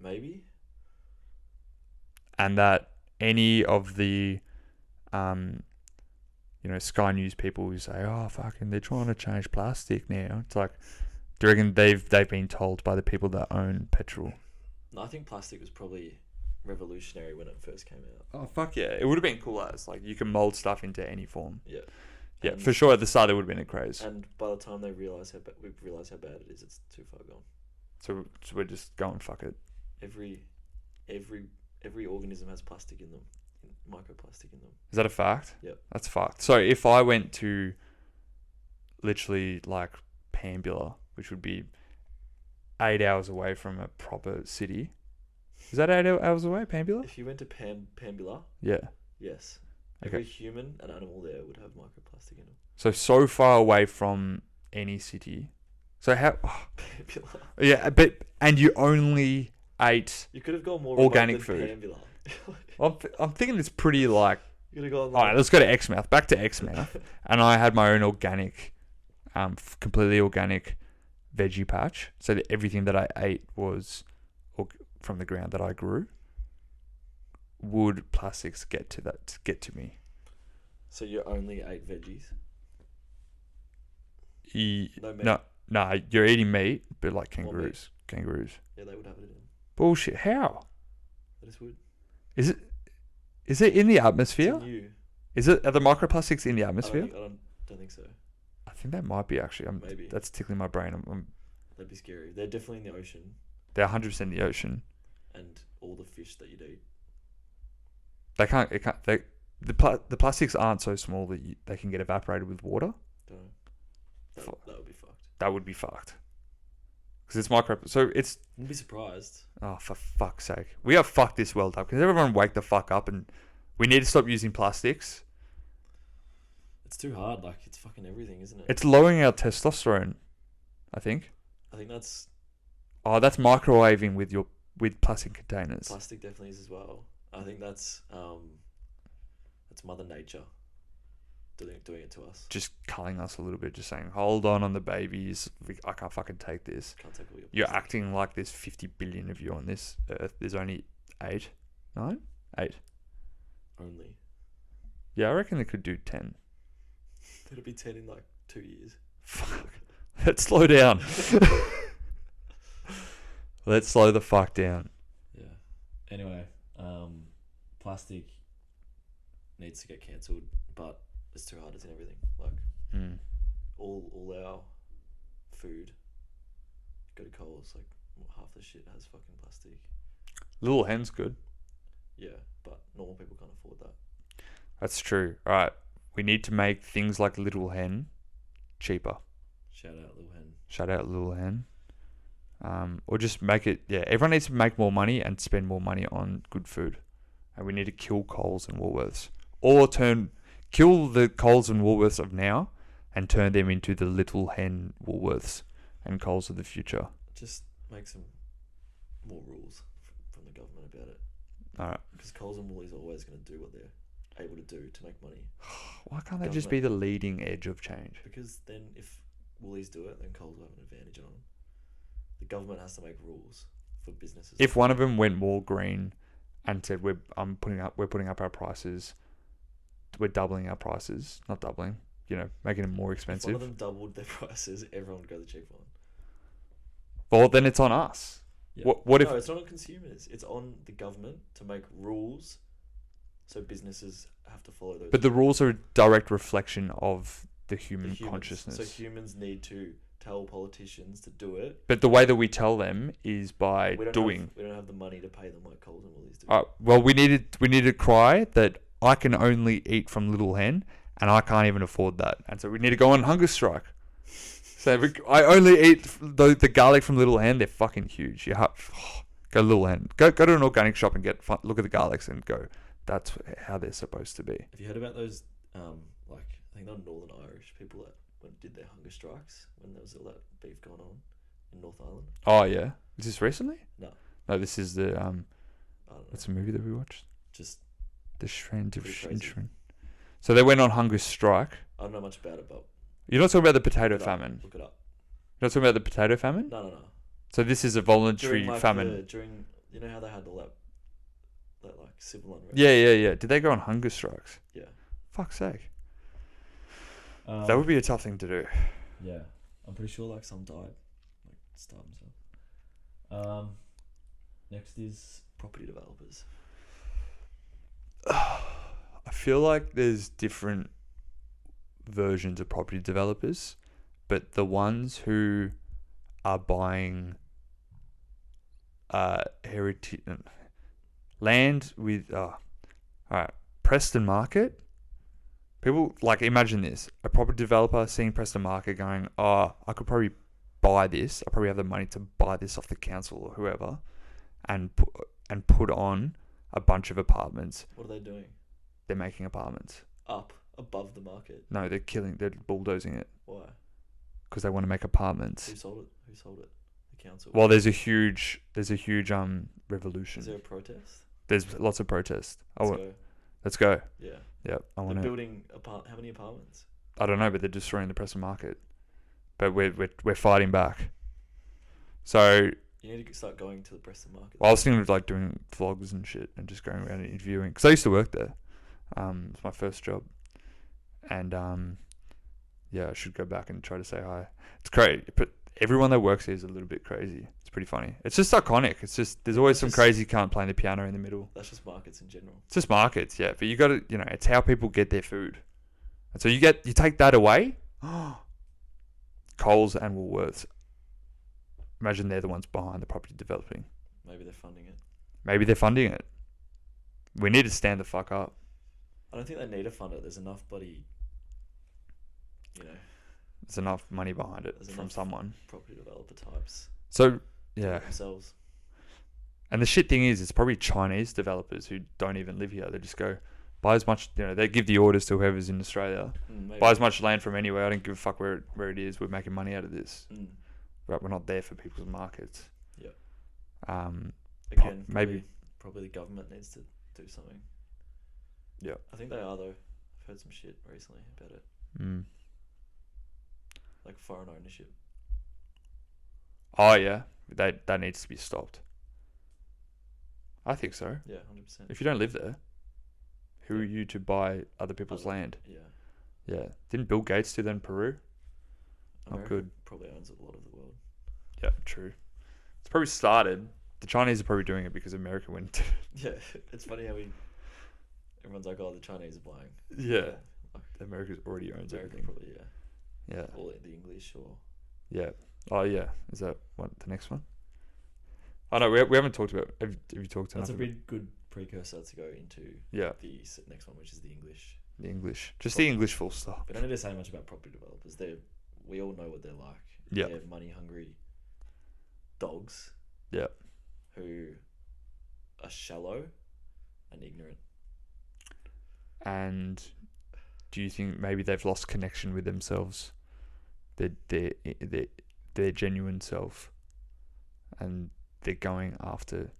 Maybe. And that any of the, Sky News people who say, "Oh, fucking, they're trying to change plastic now." It's like, do you reckon they've been told by the people that own petrol? No, I think plastic was probably revolutionary when it first came out. Oh fuck yeah! It would have been cool as like you can mold stuff into any form. Yeah. Yeah, And- for sure. At the start, it would have been a craze. And by the time we've realised how bad it is, it's too far gone. So we're just going fuck it. Every organism has plastic in them, microplastic in them. Is that a fact? Yep. That's fucked. So if I went to literally like Pambula, which would be 8 hours away from a proper city. Is that 8 hours away, Pambula? If you went to Pambula, Yeah. yes, Okay. every human and animal there would have microplastic in them. So far away from any city. So how? Pambula. Yeah, and you only ate. You could have gone more Organic remote than food. Pambula. I'm thinking it's pretty like. You could have gone. All right, let's go to Exmouth. Back to Exmouth, and I had my own organic, completely organic veggie patch. So that everything that I ate was from the ground that I grew. Would plastics get to me? So you only ate veggies? No meat? No, you're eating meat, but like More meat. kangaroos. Yeah, they would have it in. Bullshit. How? That is would. Is it in the atmosphere? It's new. Are the microplastics in the atmosphere? I don't think so. I think that might be actually. Maybe. That's tickling my brain. That'd be scary. They're definitely in the ocean, They're 100% in the ocean. and all the fish that you'd eat. They can't. The plastics aren't so small that they can get evaporated with water. Don't know. That would be fucked. That would be fucked. Because it's micro. So it's. Wouldn't be surprised. Oh, for fuck's sake. We have fucked this world up. Because everyone wake the fuck up and we need to stop using plastics. It's too hard. Like, it's fucking everything, isn't it? It's lowering our testosterone, I think. I think that's Oh, that's microwaving with plastic containers. plastic. Definitely is as well. I think that's Mother Nature doing it to us. Just culling us a little bit, just saying, hold on the babies. I can't fucking take this. Can't take all your You're plastic. acting like there's 50 billion of you on this earth. There's only 8. Only. Yeah, I reckon they could do 10. It'll be 10 in like 2 years. Fuck. Let's slow down. Let's slow the fuck down. Yeah. Anyway, plastic needs to get cancelled, but it's too hard. It's in everything. Like all our food. Go to Coles, like half the shit has fucking plastic. Little Hen's good. Yeah, but normal people can't afford that. That's true. All right, we need to make things like Little Hen cheaper. Shout out Lil Hen. Shout out Little Hen. Or just make it. Yeah, everyone needs to make more money and spend more money on good food, and we need to kill Coles and Woolworths, or kill the Coles and Woolworths of now, and turn them into the Little Hen Woolworths and Coles of the future. Just make some more rules from the government about it. All right. Because Coles and Woolies are always going to do what they're able to do to make money. Why can't they just be the leading edge of change? Because then if Woolies do it, then Coles will have an advantage on them. The government has to make rules for businesses. If one of them went more green and said we're putting up our prices, we're doubling our prices, not doubling, making them more expensive. If one of them doubled their prices, everyone would go the cheap one. Well, then it's on us. Yeah. What if? No, it's not on consumers. It's on the government to make rules, so businesses have to follow those. But the rules are a direct reflection of the human humans. consciousness. So humans need to tell politicians to do it. But the way that we tell them is by doing. We don't have the money to pay them like Coles and Woolies do. Well, we need to cry that I can only eat from Little Hen, and I can't even afford that, and so we need to go on hunger strike. So I only eat the garlic from Little Hen. They're fucking huge. You have go to Little Hen. Go to an organic shop and look at the garlics and go. That's how they're supposed to be. Have you heard about those? I think they're Northern Irish people that did their hunger strikes when there was all that beef going on in North Island. Oh yeah, is this recently? No, this is the I don't know. What's the movie that we watched? Just The Shrine of pretty crazy. Shinshrin. So they went on hunger strike. I don't know much about it, but You're not talking about the potato famine. Look it up. You're not talking about the potato famine. No. So this is a voluntary famine. During you know how they had all that like civil unrest. Yeah. Did they go on hunger strikes? Yeah. Fuck's sake. That would be a tough thing to do. Yeah, I'm pretty sure like some died, like starved themselves. Next is property developers. I feel like there's different versions of property developers, but the ones who are buying heritage land with alright, Preston Market. People imagine this: a property developer seeing Preston Market going, I could probably buy this. I probably have the money to buy this off the council or whoever, and put on a bunch of apartments. What are they doing? They're making apartments. Up above the market. No, they're bulldozing it. Why? Because they want to make apartments. Who sold it? The council. Well, there's a huge revolution. Is there a protest? There's lots of protests. Let's go. Let's go. Yeah. Yep. They're building how many apartments? I don't know, but they're destroying the Preston Market. But we're fighting back. So You need to start going to the Preston Market. I was thinking of doing vlogs and shit and just going around and interviewing, because I used to work there. It's my first job, and I should go back and try to say hi. It's great, but everyone that works here is a little bit crazy. It's pretty funny. It's just iconic. It's just there's always some crazy cunt playing the piano in the middle. That's just markets in general. It's just markets, yeah. But you got to, it's how people get their food, and so you take that away. Coles and Woolworths. Imagine they're the ones behind the property developing. Maybe they're funding it. We need to stand the fuck up. I don't think they need to fund it. There's enough bloody, There's enough money behind it from someone. Property developer types. So, yeah. Themselves. And the shit thing is, it's probably Chinese developers who don't even live here. They just go, buy as much, they give the orders to whoever's in Australia. Buy as much land from anywhere. I don't give a fuck where it is. We're making money out of this. But we're not there for people's markets. Yeah. Again, probably the government needs to do something. Yeah. I think they are though. I've heard some shit recently about it. Like foreign ownership. Oh yeah, that needs to be stopped. I think so. Yeah, 100%. If you don't live there, who are you to buy other people's land? Yeah. Yeah. Didn't Bill Gates do that in Peru? America Good. Probably owns a lot of the world. Yeah, true. It's probably started. The Chinese are probably doing it because America went. Yeah, it's funny how everyone's like, oh, the Chinese are buying. Yeah. America already owns America everything. probably, yeah. Yeah. Or the English or... Yeah. Oh yeah. Is that what the next one? Oh no, we haven't talked about. Have you talked enough? That's a about pretty good precursor to go into Yeah, the next one, which is the English. the English. Just the English full stop. We don't need to say much about property developers. We all know what they're like. Yeah. They're money-hungry dogs Yeah. who are shallow and ignorant. And do you think maybe they've lost connection with themselves, their genuine self, and they're going after,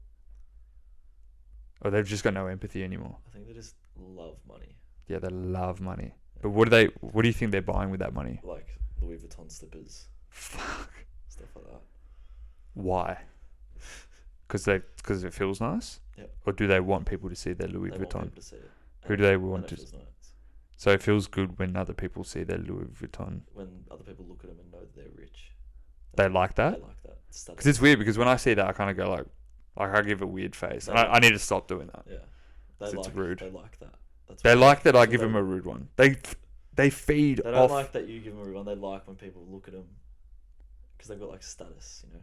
or they've just got no empathy anymore? I think they just love money. Yeah, they love money. But what do you think they're buying with that money? Like Louis Vuitton slippers, Fuck. stuff like that. Why? Because it feels nice? Yep. Or do they want people to see their Louis They want Vuitton? people to see it. Who do they And want it to? feels nice. So it feels good when other people see their Louis Vuitton. When other people look at them and know that they're rich. They like that? They like that. Status. Because it's weird. Because when I see that, I kind of go like I give a weird face. And I need to stop doing that. Yeah. They 'Cause like, it's rude. They like that. That's They what- like that I that's give what them a rude one. They feed They don't off. like that you give them a rude one. They like when people look at them because they've got like status, you know.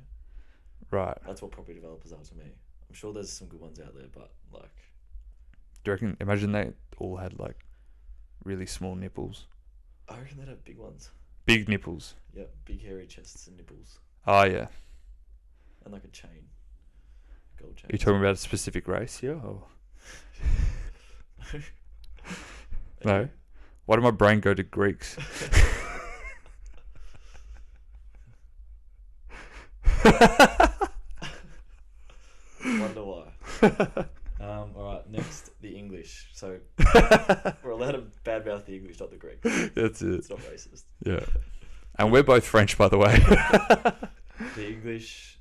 Right. That's what property developers are to me. I'm sure there's some good ones out there, but like, Do you reckon? Imagine they all had like really small nipples, I reckon they'd have big ones. big nipples. Yeah, big hairy chests and nipples, Oh yeah. and like a chain, gold chain. Are you talking about a specific race here? Or? No. Why did my brain go to Greeks? Wonder why. All right, next the English. So we're allowed to badmouth the English, not the Greek. That's it. It's not racist. Yeah. And we're both French, by the way. The English,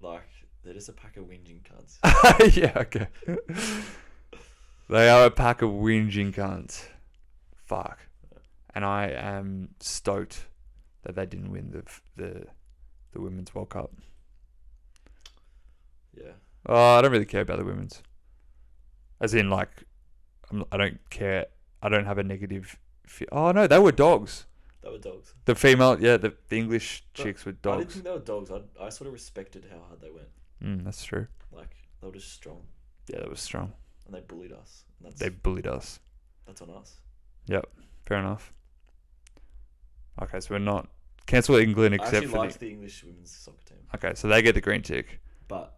like, they're just a pack of whinging cunts. Yeah, okay. They are a pack of whinging cunts. Fuck. And I am stoked that they didn't win the Women's World Cup. Yeah. Oh, I don't really care about the women's. As in, like, I don't care. I don't have a negative... Oh, no, they were dogs. They were dogs. The female... Yeah, the English But chicks were I didn't dogs. think they were dogs. I sort of respected how hard they went. That's true. Like, they were just strong. Yeah, that was strong. And they bullied us. And They bullied us. that's on us. Yep, fair enough. Okay, so we're not... Cancel England I except actually for liked the English women's soccer team. Okay, so they get the green tick. But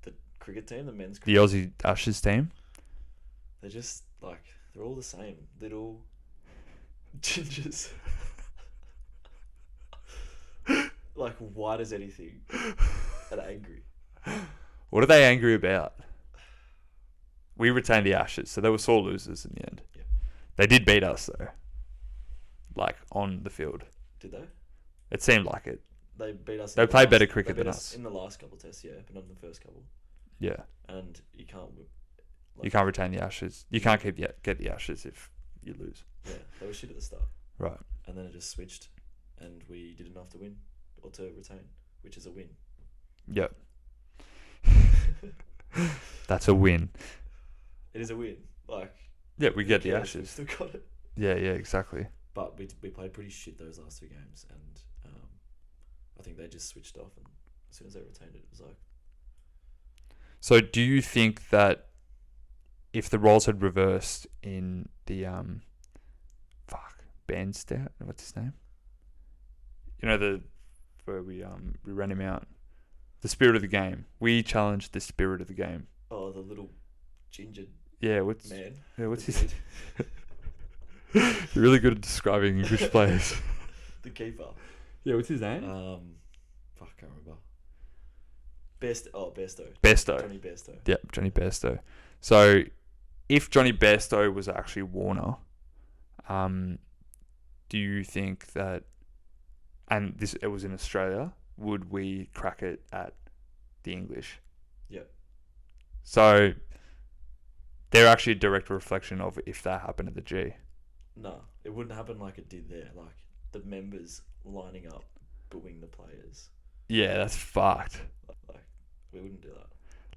the cricket team, the men's The cricket, Aussie Ashes team? they're just, like, they're all the same. Little gingers. Like, white as anything. And angry. What are they angry about? We retained the Ashes, so they were sore losers in the end. Yeah. They did beat us, though. Like, on the field. Did they? It seemed like it. They beat us. They in the played better last- cricket they beat than us. in the last couple of tests, yeah, but not in the first couple. Yeah. And you can't. You can't retain the Ashes. You can't get the Ashes if you lose. Yeah, they were shit at the start, Right. and then it just switched, and we did enough to win or to retain, which is a win. Yep. That's a win. It is a win. Like, Yeah, we who get the cares? We Ashes. still got it. Yeah, exactly. But we played pretty shit those last two games, and I think they just switched off, and as soon as they retained it, it was like, So do you think that if the roles had reversed in the Bandstand, what's his name? You know, where we ran him out. The spirit of the game. We challenged the spirit of the game. oh, the little gingered Yeah, what's man. what's the his beard. You're really good at describing English players. The keeper. Yeah, what's his name? Fuck, I can't remember. Bairstow. Bairstow. Johnny Bairstow. Yep, Johnny Bairstow. So if Johnny Bairstow was actually Warner, do you think that, and it was in Australia, would we crack it at the English? Yep. So they're actually a direct reflection of if that happened at the G. No, it wouldn't happen like it did there. Like the members lining up, booing the players. Yeah, that's fucked. Like we wouldn't do that.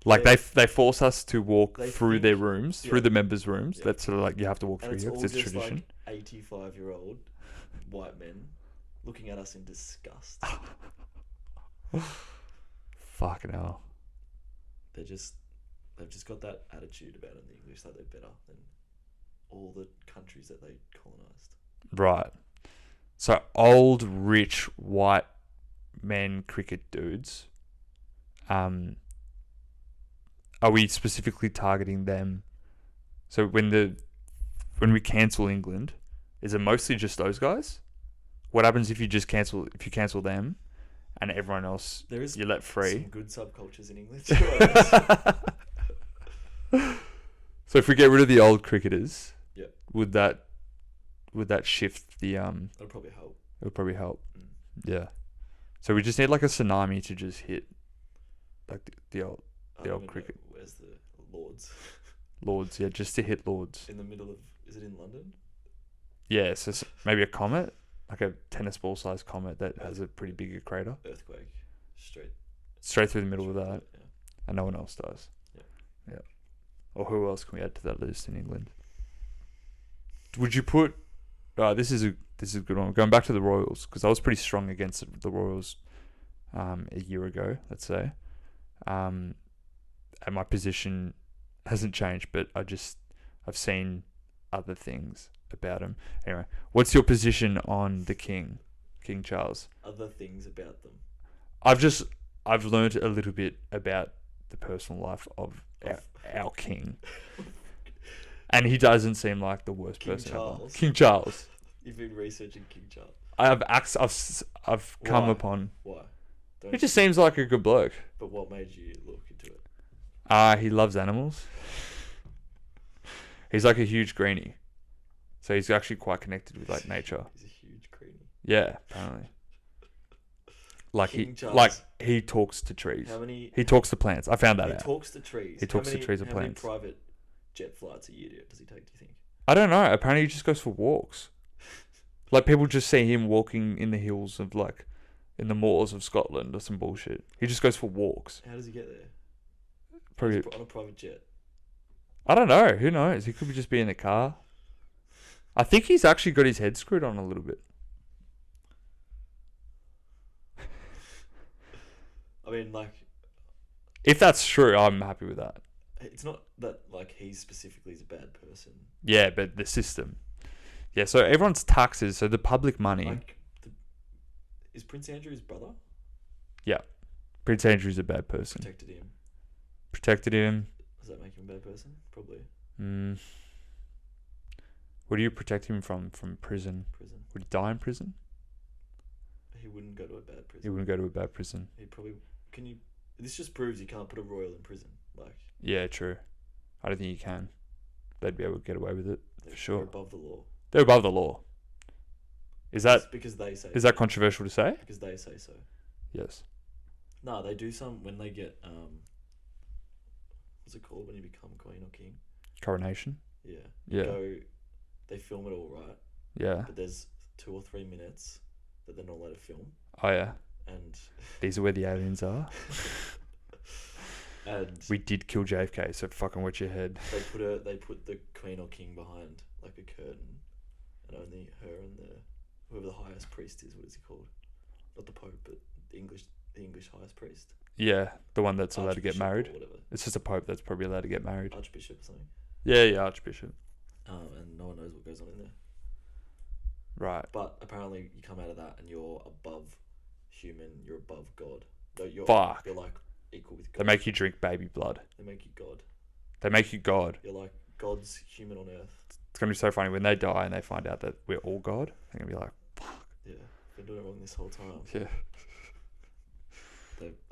Like Yeah. they force us to walk They through think- their rooms, through yeah. the members' rooms. Yeah. That's sort of like you have to walk And through it's here all because it's just tradition. like 85-year-old white men looking at us in disgust. Fucking hell. They've just got that attitude about them, the English, that they're better than all the countries that they colonized. Right. So old, rich, white men cricket dudes. Are we specifically targeting them? So when we cancel England, is it mostly just those guys? What happens if you cancel them, and everyone else There is you let free? some good subcultures in England too, I guess. So if we get rid of the old cricketers, Yep. would that shift the That'll probably help. It would probably help. Mm. Yeah. So we just need like a tsunami to just hit like the old I don't even cricket. know, where's the Lords? Lords, yeah, just to hit Lords. In the middle of... Is it in London? Yeah, so maybe a comet, like a tennis ball sized comet that has a pretty big crater. Earthquake. Straight through the middle of straight that, through it, and no one else does. Yeah. Yeah. Or who else can we add to that list in England? Would you put? This is a good one. Going back to the Royals, because I was pretty strong against the Royals a year ago, let's say. And my position hasn't changed, but I've seen other things about him. Anyway, what's your position on the King Charles? Other things about them. I've learned a little bit about the personal life of our king, and he doesn't seem like the worst King person Charles. ever. King Charles. You've been researching King Charles. I've come Why? upon. Why? He just seems like a good bloke. But what made you look into it? He loves animals. He's like a huge greenie, so he's actually quite connected with like nature. He's a huge greenie. Yeah, apparently. Like King Charles. he talks to trees. How many? He talks to plants. I found that He out. talks to trees. He talks to trees and How many plants. private jet flights a year does he take? Do you think? I don't know. Apparently, he just goes for walks. Like people just see him walking in the hills of like, in the moors of Scotland or some bullshit. He just goes for walks. How does he get there? Probably. On a private jet. I don't know. Who knows? He could just be in a car. I think he's actually got his head screwed on a little bit. I mean, like, If that's true, I'm happy with that. it's not that like he specifically is a bad person. Yeah, but the system. Yeah, so everyone's taxes, so the public money. Like, is Prince Andrew his brother? Yeah. Prince Andrew's a bad person. Protected him. Protected him. Does that make him a bad person? Probably. What do you protect him from? From prison? Prison. Would he die in prison? He wouldn't go to a bad prison. He wouldn't go to a bad prison. He probably... Can you... This just proves you can't put a royal in prison. Like... Yeah, true. I don't think you can. They'd be able to get away with it, for They're sure. above the law. They're above the law. Is that Because they say... is that controversial to say? Because they say so. Yes. No, they do some... When they get... what's it called when you become queen or king? Coronation? Yeah. Yeah. They film it all right, Yeah. but there's 2 or 3 minutes that they're not allowed to film, Oh, yeah. and These are where the aliens are. and We did kill JFK, so fucking watch your head. they put the queen or king behind like a curtain, and only her and whoever the highest priest is. What is he called? Not the Pope, but the English highest priest. Yeah, the one that's allowed to get Archbishop married. or whatever. It's just a pope that's probably allowed to get married. Archbishop or something. Yeah, Archbishop. And no one knows what goes on in there. Right. But apparently, you come out of that and you're above human. You're above God. No, Fuck. You're like equal with God. They make you drink baby blood. They make you God. They make you God. You're like God's human on earth. It's going to be so funny when they die and they find out that we're all God. They're going to be like, Yeah, been doing it wrong this whole time. yeah.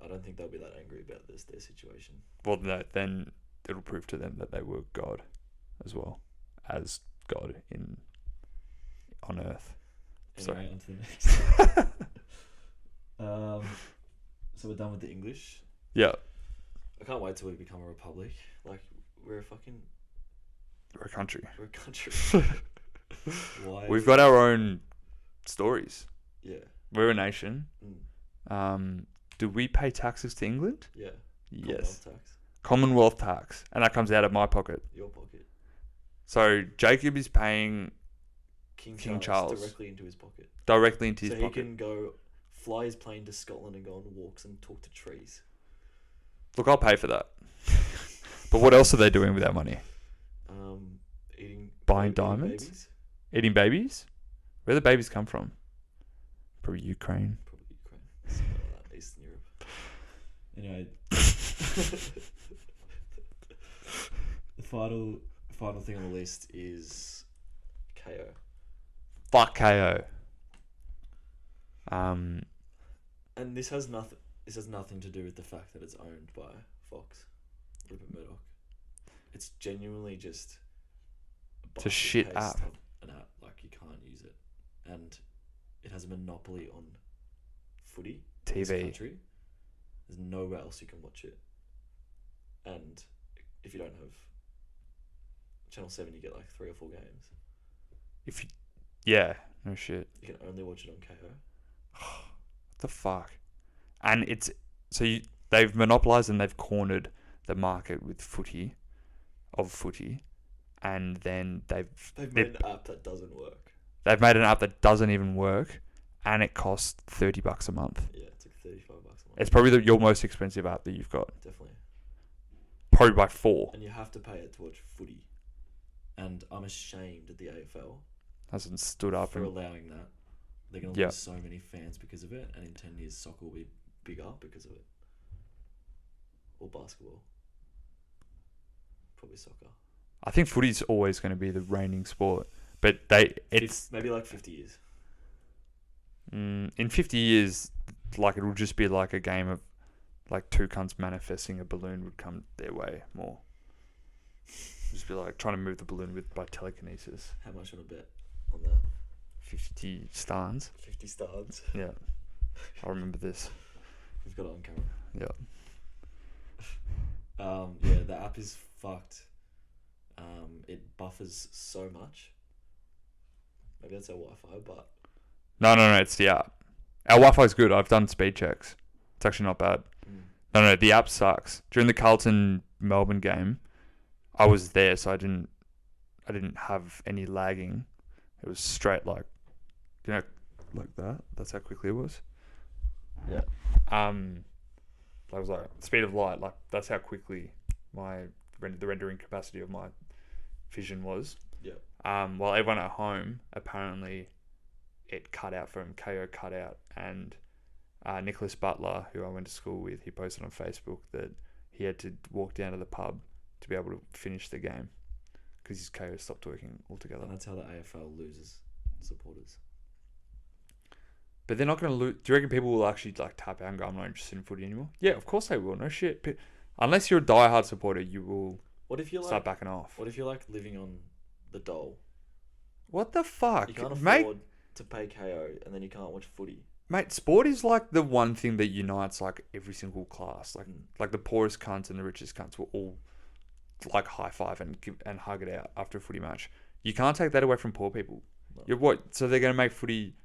I don't think they'll be that angry about their situation. Well, no, then it'll prove to them that they were God as well as God on earth. Anyway, on to the next. So we're done with the English. Yeah. I can't wait till we become a republic. Like, we're a country. Why? We've got our own stories. Yeah. We're a nation. Mm. Do we pay taxes to England? Yeah. Yes. Commonwealth tax. Commonwealth tax. And that comes out of my pocket. Your pocket. So Jacob is paying King Charles. directly into his pocket. Directly into his So pocket. he can go fly his plane to Scotland and go on walks and talk to trees. Look, I'll pay for that. But what else are they doing with that money? Buying diamonds? Babies. Eating babies? Where do the babies come from? Probably Ukraine. Probably Ukraine. Something like that, Eastern Europe. Anyway, the final thing on the list is KO. Fuck KO. And this has nothing to do with the fact that it's owned by Fox, Rupert Murdoch. It's genuinely just It's a shit basket app. paste of an app, like you can't use it, and it has a monopoly on footy in this TV. country. There's nowhere else you can watch it, and if you don't have Channel 7, you get like 3 or 4 games. Yeah, no shit. You can only watch it on KO. What the fuck? And they've monopolized and they've cornered the market with footy, and then they've Made an app that doesn't work. They've made an app that doesn't even work, and it costs $30 a month. Yeah, it's like $35 a month. It's probably your most expensive app that you've got, Definitely. probably by 4. And you have to pay it to watch footy. And I'm ashamed at the AFL Hasn't stood up for and allowing that. They're going to Yeah. lose so many fans because of it, and in 10 years, soccer will be bigger because of it. Or basketball. Probably soccer. I think footy's always going to be the reigning sport, but it's Maybe like 50 years. in 50 years, like it'll just be like a game of like two cunts manifesting a balloon would come their way more. Just be like trying to move the balloon by telekinesis. How much on a bet on that? 50 stans. 50 stars. Yeah, I remember this. We've got it on camera. Yeah. Yeah, the app is fucked. It buffers so much. Maybe that's our Wi-Fi, but No, it's the app. Our Wi-Fi's good. I've done speed checks. It's actually not bad. No, the app sucks. During the Carlton Melbourne game, I was there, so I didn't have any lagging. It was straight like that. That's how quickly it was. yeah. I was like speed of light. Like that's how quickly the rendering capacity of my vision was. Yeah. While everyone at home, apparently, it cut out from KO cut out, and Nicholas Butler, who I went to school with, he posted on Facebook that he had to walk down to the pub to be able to finish the game because his KO stopped working altogether. And that's how the AFL loses supporters. But they're not going to lose. Do you reckon people will actually like tap out and go, "I'm not interested in footy anymore"? Yeah, of course they will. No shit. But unless you're a diehard supporter, you will What if you're start like? backing off. What if you're like living on the dole? What the fuck, You can't afford mate? to pay KO, and then you can't watch footy. Mate, sport is like the one thing that unites like every single class. Like Mm. like the poorest cunts and the richest cunts will all like high five and hug it out after a footy match. You can't take that away from poor people. No. You're what? So they're going to make footy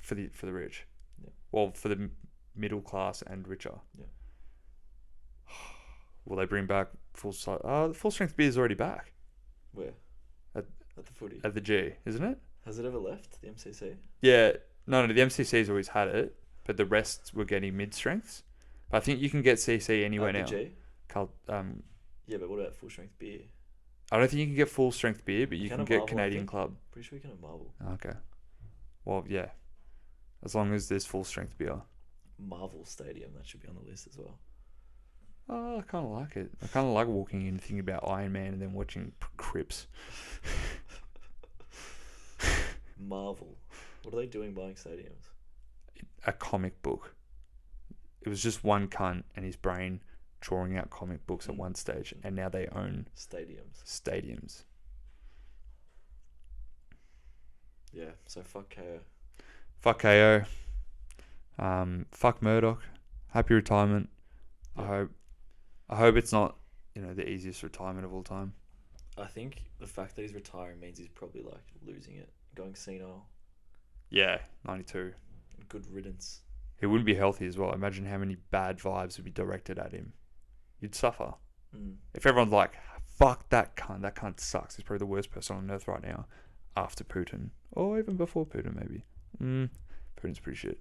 for the rich. Yeah. Well, for the middle class and richer. Yeah. Will they bring back full strength beer is already back Where? At- At the footy. at the G, isn't it? Has it ever left the MCC? Yeah. No, the MCC's always had it, but the rest were getting mid strengths. But I think you can get CC anywhere At now. the G? Yeah, but what about full strength beer? I don't think you can get full strength beer, but you can can at get Marvel, I Canadian think. Club. Pretty sure you can at Marvel. Okay. Well, yeah. As long as there's full strength beer. Marvel Stadium, that should be on the list as well. Oh, I kind of like it. I kind of like walking in and thinking about Iron Man and then watching Crips. Marvel. What are they doing buying stadiums? A comic book. It was just one cunt and his brain drawing out comic books at one stage, and now they own Stadiums. stadiums. Yeah, so fuck KO. Fuck KO. Fuck Murdoch. Happy retirement. Yeah. I hope it's not, the easiest retirement of all time. I think the fact that he's retiring means he's probably like losing it, going senile. Yeah, 92. Good riddance. He wouldn't be healthy as well. Imagine how many bad vibes would be directed at him. You'd suffer. Mm. If everyone's like, fuck that cunt sucks. He's probably the worst person on earth right now. after Putin, or even before Putin, maybe. Putin's pretty shit.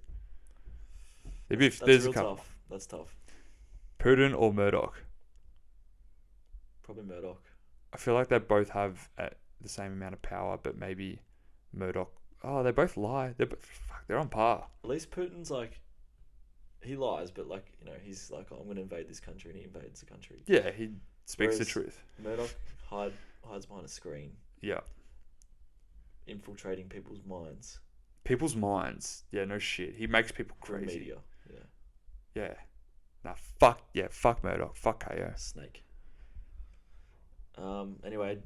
That's There's a real couple. tough. That's tough. Putin or Murdoch. Probably Murdoch. I feel like they both have the same amount of power, but maybe Murdoch. Oh, they both lie. They're on par. At least Putin's like, he lies, but like, you know, he's like, oh, I'm going to invade this country, and he invades the country. Yeah, he speaks the Whereas truth. Murdoch hides behind a screen, Yeah. infiltrating people's minds People's minds. Yeah, no shit. He makes people through crazy. media. Yeah. Yeah. Nah, fuck Murdoch. Fuck KO. Snake. Anyway, we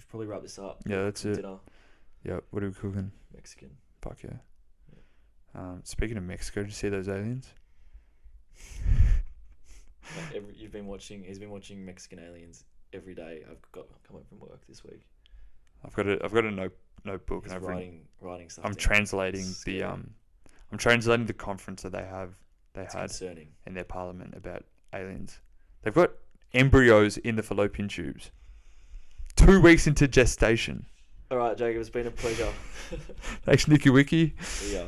should probably wrap this up. Yeah, that's it. Dinner, Yeah, what are we cooking? Mexican. Fuck yeah. Speaking of Mexico, did you see those aliens? Like he's been watching Mexican Aliens every day. I've come home from work this week. I've got a notebook He's and writing stuff. I'm down. translating Scary. I'm translating the conference that they It's had concerning. in their parliament about aliens. They've got embryos in the fallopian tubes. 2 weeks into gestation. All right, Jacob, it's been a pleasure. Thanks, Nicky Wiki. See ya.